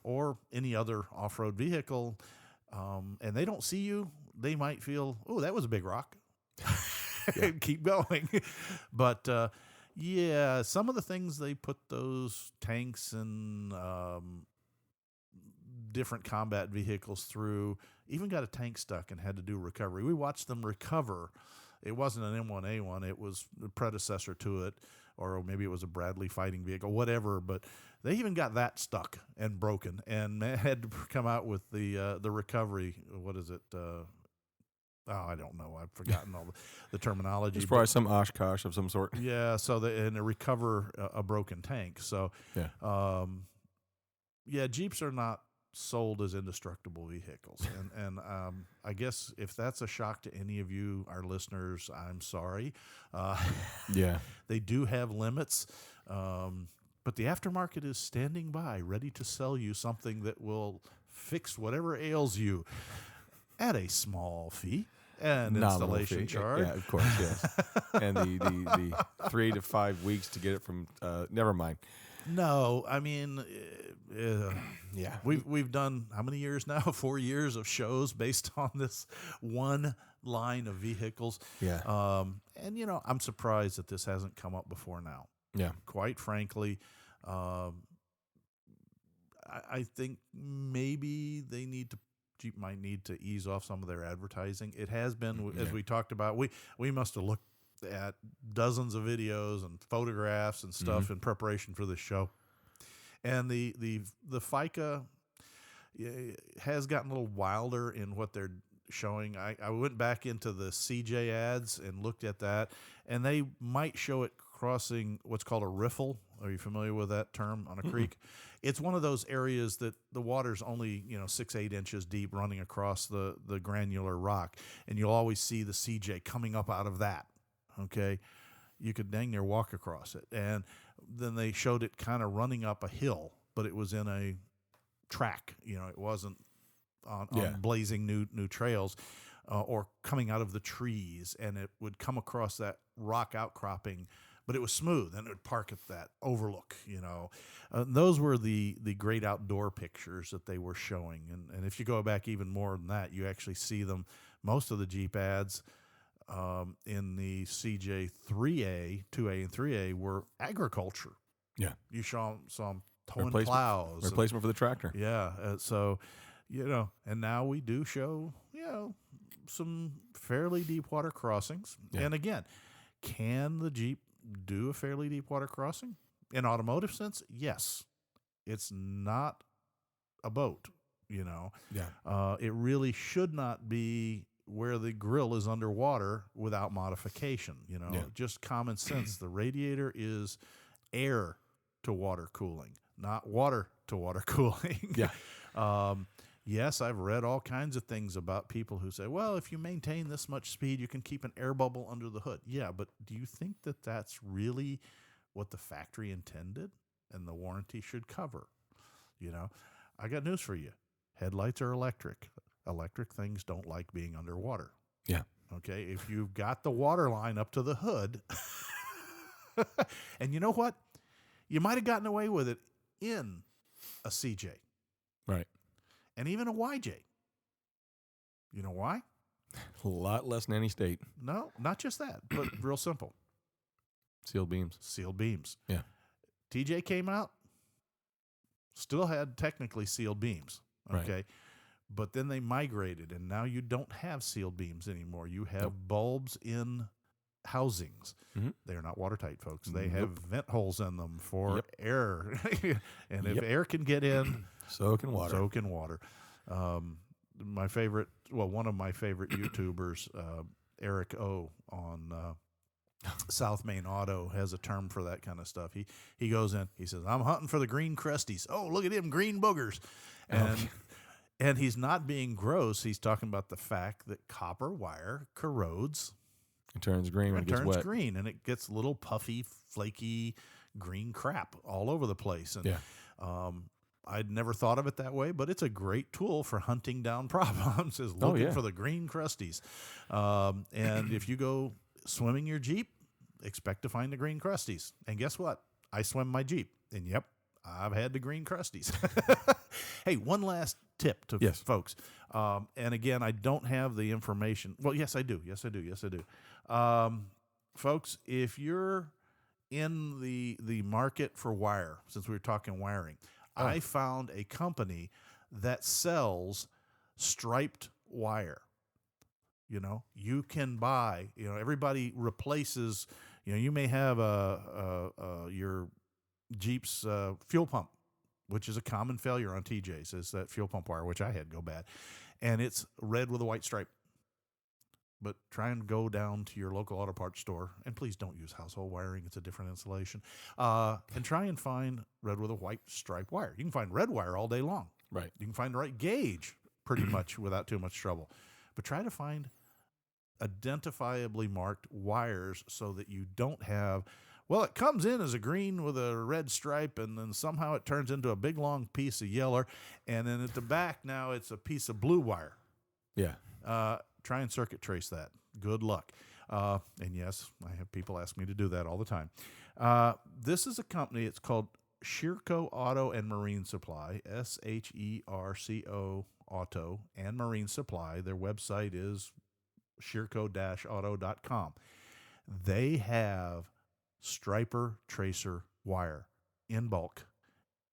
or any other off-road vehicle, and they don't see you, they might feel, oh, that was a big rock. And keep going. But some of the things they put those tanks and different combat vehicles through, even got a tank stuck and had to do recovery. We watched them recover. It wasn't an M1A1, it was the predecessor to it, or maybe it was a Bradley fighting vehicle, whatever, but they even got that stuck and broken, and had to come out with the recovery. What is it? I don't know. I've forgotten all the terminology. It's probably some Oshkosh of some sort. Yeah, so and recover a broken tank. So, Jeeps are not sold as indestructible vehicles. And I guess if that's a shock to any of you, our listeners, I'm sorry. They do have limits. But the aftermarket is standing by, ready to sell you something that will fix whatever ails you at a small fee and installation charge. Yeah, of course, yes. And the 3 to 5 weeks to get it from, never mind. No, I mean, we've done how many years now? 4 years of shows based on this one line of vehicles. Yeah. And I'm surprised that this hasn't come up before now. Yeah. Quite frankly, I think maybe Jeep might need to ease off some of their advertising. It has been, as we talked about, we must have looked at dozens of videos and photographs and stuff in preparation for this show. And the FICA has gotten a little wilder in what they're showing. I went back into the CJ ads and looked at that, and they might show it crossing what's called a riffle. Are you familiar with that term on a creek? It's one of those areas that the water's only 6-8 inches deep, running across the granular rock, and you'll always see the CJ coming up out of that. Okay, you could dang near walk across it. And then they showed it kind of running up a hill, but it was in a track. It wasn't on blazing new trails, or coming out of the trees, and it would come across that rock outcropping, but it was smooth, and it would park at that overlook. Those were the great outdoor pictures that they were showing. And if you go back even more than that, you actually see them. Most of the Jeep ads in the CJ 3A, 2A, and 3A were agriculture. Yeah. You saw them towing plows. Replacement for the tractor. Yeah. So, and now we do show, some fairly deep water crossings. Yeah. And again, can the Jeep do a fairly deep water crossing? In automotive sense, yes. It's not a boat, Yeah. It really should not be where the grill is underwater without modification, just common sense. The radiator is air to water cooling, not water to water cooling. Yeah. Yes, I've read all kinds of things about people who say, well, if you maintain this much speed, you can keep an air bubble under the hood. Yeah, but do you think that that's really what the factory intended and the warranty should cover? I got news for you. Headlights are electric. Electric things don't like being underwater. Yeah. Okay, if you've got the water line up to the hood, and you know what? You might have gotten away with it in a CJ. Right. And even a YJ. You know why? A lot less than any state. No, not just that, but real simple. Sealed beams. Sealed beams. Yeah. TJ came out, still had technically sealed beams. Okay. Right. But then they migrated, and now you don't have sealed beams anymore. You have bulbs in housings. Mm-hmm. They're not watertight, folks. They have vent holes in them for air. And if air can get in, so can water. So can water. My favorite, one of my favorite YouTubers, Eric O. on South Main Auto, has a term for that kind of stuff. He goes in, he says, I'm hunting for the green crusties. Oh, look at them green boogers. And he's not being gross. He's talking about the fact that copper wire corrodes. It turns green when it gets wet. It turns green, and it gets little puffy, flaky green crap all over the place. And I'd never thought of it that way, but it's a great tool for hunting down problems, is looking for the green crusties. And if you go swimming your Jeep, expect to find the green crusties. And guess what? I swim my Jeep, and I've had the green crusties. Hey, one last tip to folks. And again, I don't have the information. Well, yes, I do. Yes, I do. Folks, if you're in the market for wire, since we were talking wiring, I found a company that sells striped wire. You can buy, everybody replaces, you may have your Jeep's fuel pump, which is a common failure on TJs, is that fuel pump wire, which I had go bad. And it's red with a white stripe. But try and go down to your local auto parts store, and please don't use household wiring. It's a different installation. And try and find red with a white stripe wire. You can find red wire all day long. Right. You can find the right gauge pretty much without too much trouble. But try to find identifiably marked wires so that you don't have, it comes in as a green with a red stripe, and then somehow it turns into a big long piece of yellow, and then at the back now it's a piece of blue wire. Yeah. Try and circuit trace that. Good luck. And yes, I have people ask me to do that all the time. This is a company. It's called Sherco Auto and Marine Supply, SHERCO Auto and Marine Supply. Their website is sherco-auto.com. They have striper tracer wire in bulk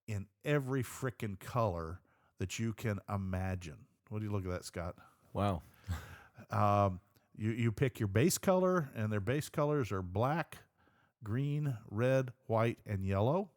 in every frickin' color that you can imagine. What do you look at that, Scott? Wow. You pick your base color, and their base colors are black, green, red, white, and yellow.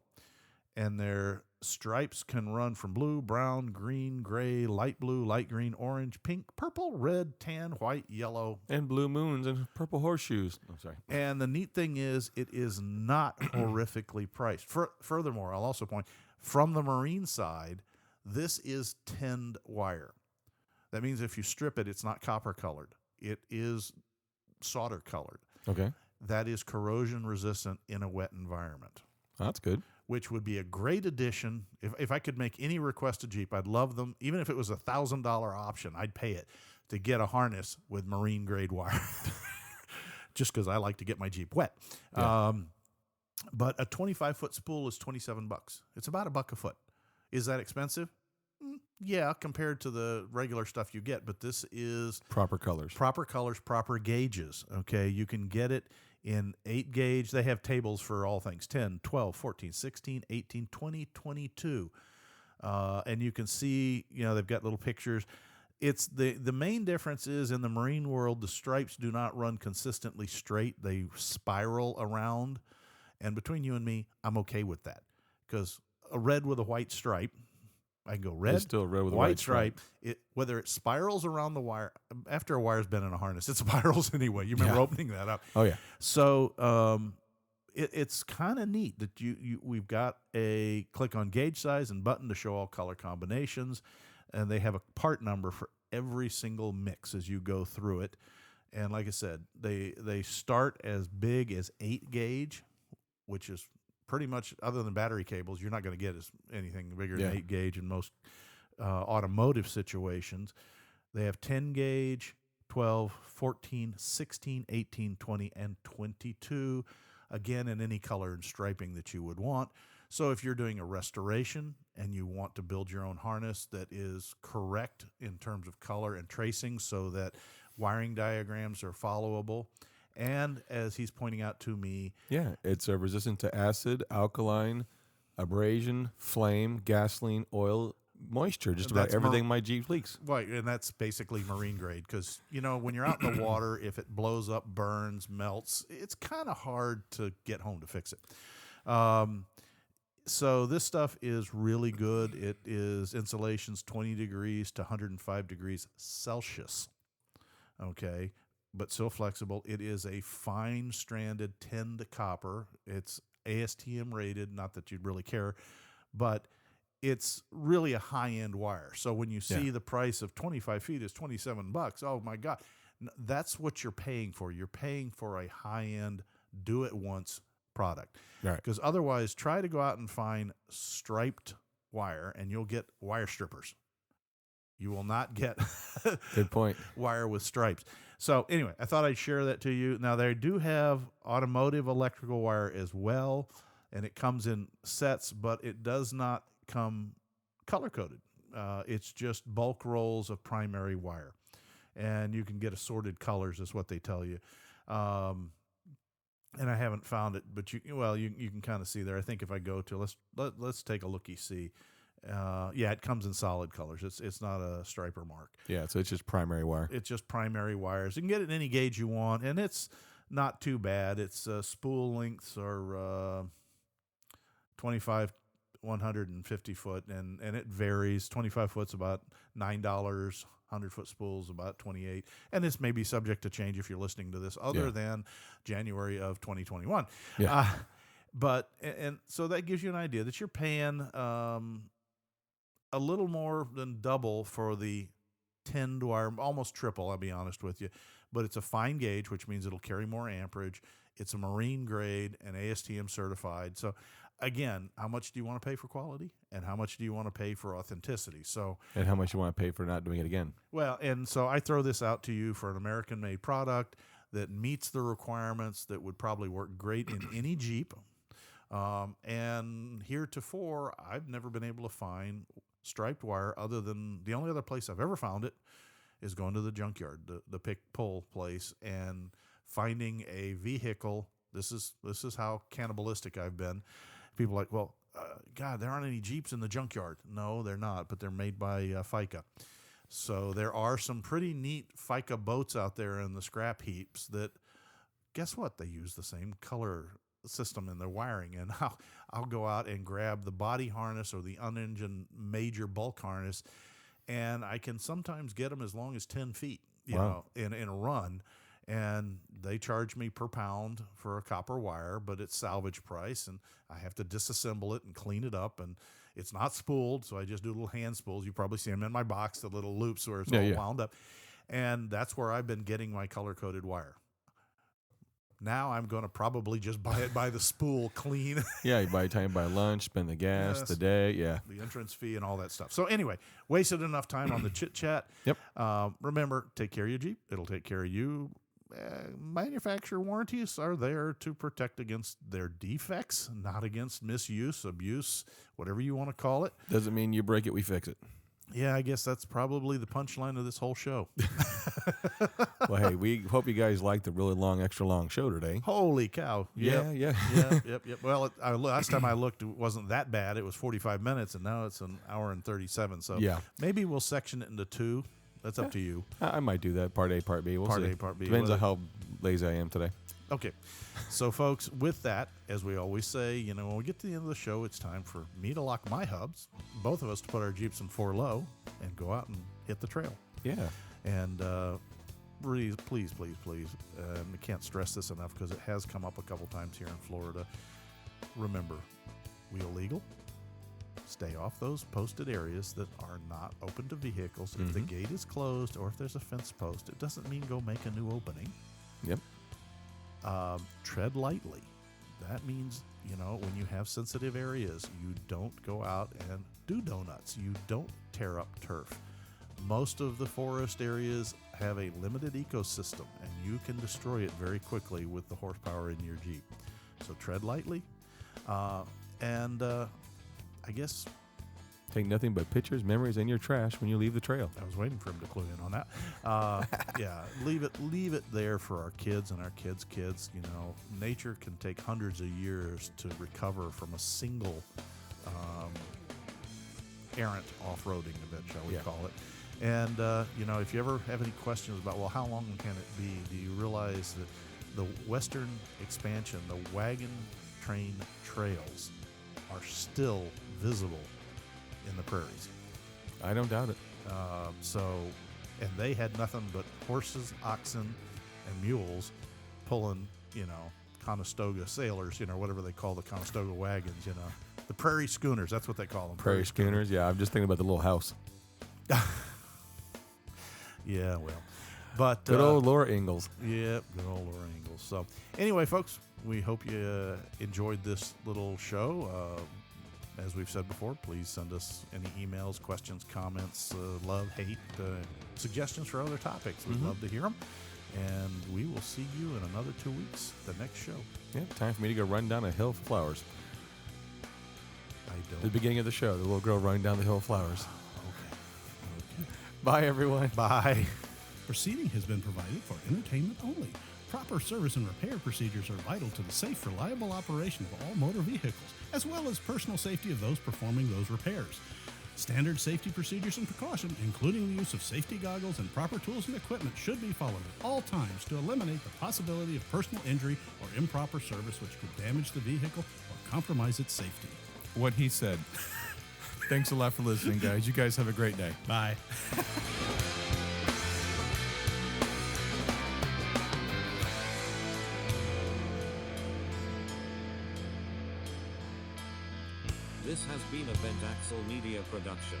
And their stripes can run from blue, brown, green, gray, light blue, light green, orange, pink, purple, red, tan, white, yellow. And blue moons and purple horseshoes. I'm sorry. And the neat thing is, it is not horrifically priced. Furthermore, I'll also point, from the marine side, this is tinned wire. That means if you strip it, it's not copper colored. It is solder colored. Okay. That is corrosion resistant in a wet environment. That's good. Which would be a great addition. If I could make any request to Jeep, I'd love them. Even if it was $1,000 option, I'd pay it to get a harness with marine grade wire. Just because I like to get my Jeep wet. Yeah. But a 25-foot spool is $27. It's about $1 a foot. Is that expensive? Yeah, compared to the regular stuff you get, but this is Proper colors. proper colors, proper gauges. Okay, you can get it in 8 gauge. They have tables for all things 10, 12, 14, 16, 18, 20, 22. And you can see, they've got little pictures. It's the main difference is in the marine world, the stripes do not run consistently straight. They spiral around. And between you and me, I'm okay with that because a red with a white stripe, I can go red, It's still red with a white white stripe. whether it spirals around the wire, after a wire's been in a harness, it spirals anyway. You remember opening that up. Oh, yeah. So it's kind of neat that we've got a click on gauge size and button to show all color combinations, and they have a part number for every single mix as you go through it. And like I said, they start as big as 8 gauge, which is pretty much, other than battery cables, you're not going to get anything bigger than 8 gauge in most automotive situations. They have 10 gauge, 12, 14, 16, 18, 20, and 22, again, in any color and striping that you would want. So if you're doing a restoration and you want to build your own harness that is correct in terms of color and tracing so that wiring diagrams are followable, and as he's pointing out to me, Yeah, it's resistant to acid, alkaline, abrasion, flame, gasoline, oil, moisture, just about That's everything my Jeep leaks. right, and that's basically marine grade because, when you're out in the water, if it blows up, burns, melts, it's kind of hard to get home to fix it. So this stuff is really good. It is insulation's 20 degrees to 105 degrees Celsius, okay, but still flexible. It is a fine-stranded tinned copper. It's ASTM rated, not that you'd really care, but it's really a high-end wire. So when you see the price of 25 feet is $27, oh my God, that's what you're paying for. You're paying for a high-end, do-it-once product. Right. Because otherwise, try to go out and find striped wire, and you'll get wire strippers. You will not get Good point. wire with stripes. So anyway, I thought I'd share that to you. Now, they do have automotive electrical wire as well, and it comes in sets, but it does not come color-coded. It's just bulk rolls of primary wire, and you can get assorted colors is what they tell you. And I haven't found it, but you can kind of see there. I think if I go to let's take a looky-see. It comes in solid colors. It's not a striper mark. Yeah, so it's just primary wire. It's just primary wires. You can get it in any gauge you want, and it's not too bad. It's spool lengths are 25, 150 foot, and it varies. 25 foot's about $9. 100-foot spools about $28, and this may be subject to change if you're listening to this other than January of 2021. Yeah. But so that gives you an idea that you're paying a little more than double for the tinned wire, almost triple, I'll be honest with you. But it's a fine gauge, which means it'll carry more amperage. It's a marine grade and ASTM certified. So again, how much do you want to pay for quality, and how much do you want to pay for authenticity? So, and how much you want to pay for not doing it again? Well, and so I throw this out to you for an American-made product that meets the requirements that would probably work great in any Jeep. And heretofore, I've never been able to find striped wire other than the only other place I've ever found it is going to the junkyard, the pick-pull place, and finding a vehicle. This is how cannibalistic I've been. People are like, well, God, there aren't any Jeeps in the junkyard. No, they're not, but they're made by FICA. So there are some pretty neat FICA boats out there in the scrap heaps that, guess what? They use the same color system in their wiring. And I'll go out and grab the body harness or the unengined major bulk harness, and I can sometimes get them as long as 10 feet, you know, in a run. And they charge me per pound for a copper wire, but it's salvage price, and I have to disassemble it and clean it up. And it's not spooled, so I just do little hand spools. You probably see them in my box, the little loops where it's all wound up. And that's where I've been getting my color-coded wire. Now I'm going to probably just buy it by the spool clean. Yeah, you buy time, buy lunch, spend the gas, the day, the entrance fee and all that stuff. So anyway, wasted enough time on the chit-chat. Yep. Remember, take care of your Jeep. It'll take care of you. Manufacturer warranties are there to protect against their defects, not against misuse, abuse, whatever you want to call it. Doesn't mean you break it, we fix it. Yeah, I guess that's probably the punchline of this whole show. Well, hey, we hope you guys liked the really long, extra long show today. Holy cow. Yeah. Yep. Well, last time I looked, it wasn't that bad. It was 45 minutes, and now it's an hour and 37. So maybe we'll section it into two. That's up to you. I might do that. Part A, Part B. We'll see. Part A, Part B. Depends on how lazy I am today. Okay. So, folks, with that, as we always say, you know, when we get to the end of the show, it's time for me to lock my hubs, both of us to put our Jeeps in 4 low, and go out and hit the trail. Yeah. And please, I can't stress this enough because it has come up a couple times here in Florida. Remember, wheel legal. Stay off those posted areas that are not open to vehicles. If the gate is closed or if there's a fence post, it doesn't mean go make a new opening. Yep. Tread lightly. That means, you know, when you have sensitive areas, you don't go out and do donuts. You don't tear up turf. Most of the forest areas have a limited ecosystem, and you can destroy it very quickly with the horsepower in your Jeep. So tread lightly. I guess take nothing but pictures, memories, and your trash when you leave the trail. I was waiting for him to clue in on that. Leave it there for our kids and our kids' kids. You know, nature can take hundreds of years to recover from a single errant off-roading event, shall we call it. And, you know, if you ever have any questions about, well, how long can it be, do you realize that the western expansion, the wagon train trails, are still visible in the prairies? I don't doubt it. And they had nothing but horses, oxen, and mules pulling, you know, Conestoga sailors, you know, whatever they call the Conestoga wagons, you know. The prairie schooners, that's what they call them. Prairie schooners, yeah. I'm just thinking about the little house. Yeah, well. But good old Laura Ingalls. Yeah, good old Laura Ingalls. So anyway, folks, we hope you enjoyed this little show. As we've said before, please send us any emails, questions, comments, love, hate, suggestions for other topics. We'd love to hear them. And we will see you in another 2 weeks, the next show. Yeah, time for me to go run down a hill of flowers. I don't. The beginning of the show, the little girl running down the hill of flowers. Okay. Bye, everyone. Bye. Proceeding has been provided for entertainment only. Proper service and repair procedures are vital to the safe, reliable operation of all motor vehicles, as well as personal safety of those performing those repairs. Standard safety procedures and precaution, including the use of safety goggles and proper tools and equipment, should be followed at all times to eliminate the possibility of personal injury or improper service which could damage the vehicle or compromise its safety. What he said. Thanks a lot for listening, guys. You guys have a great day. Bye. This has been a Vent Axle Media production.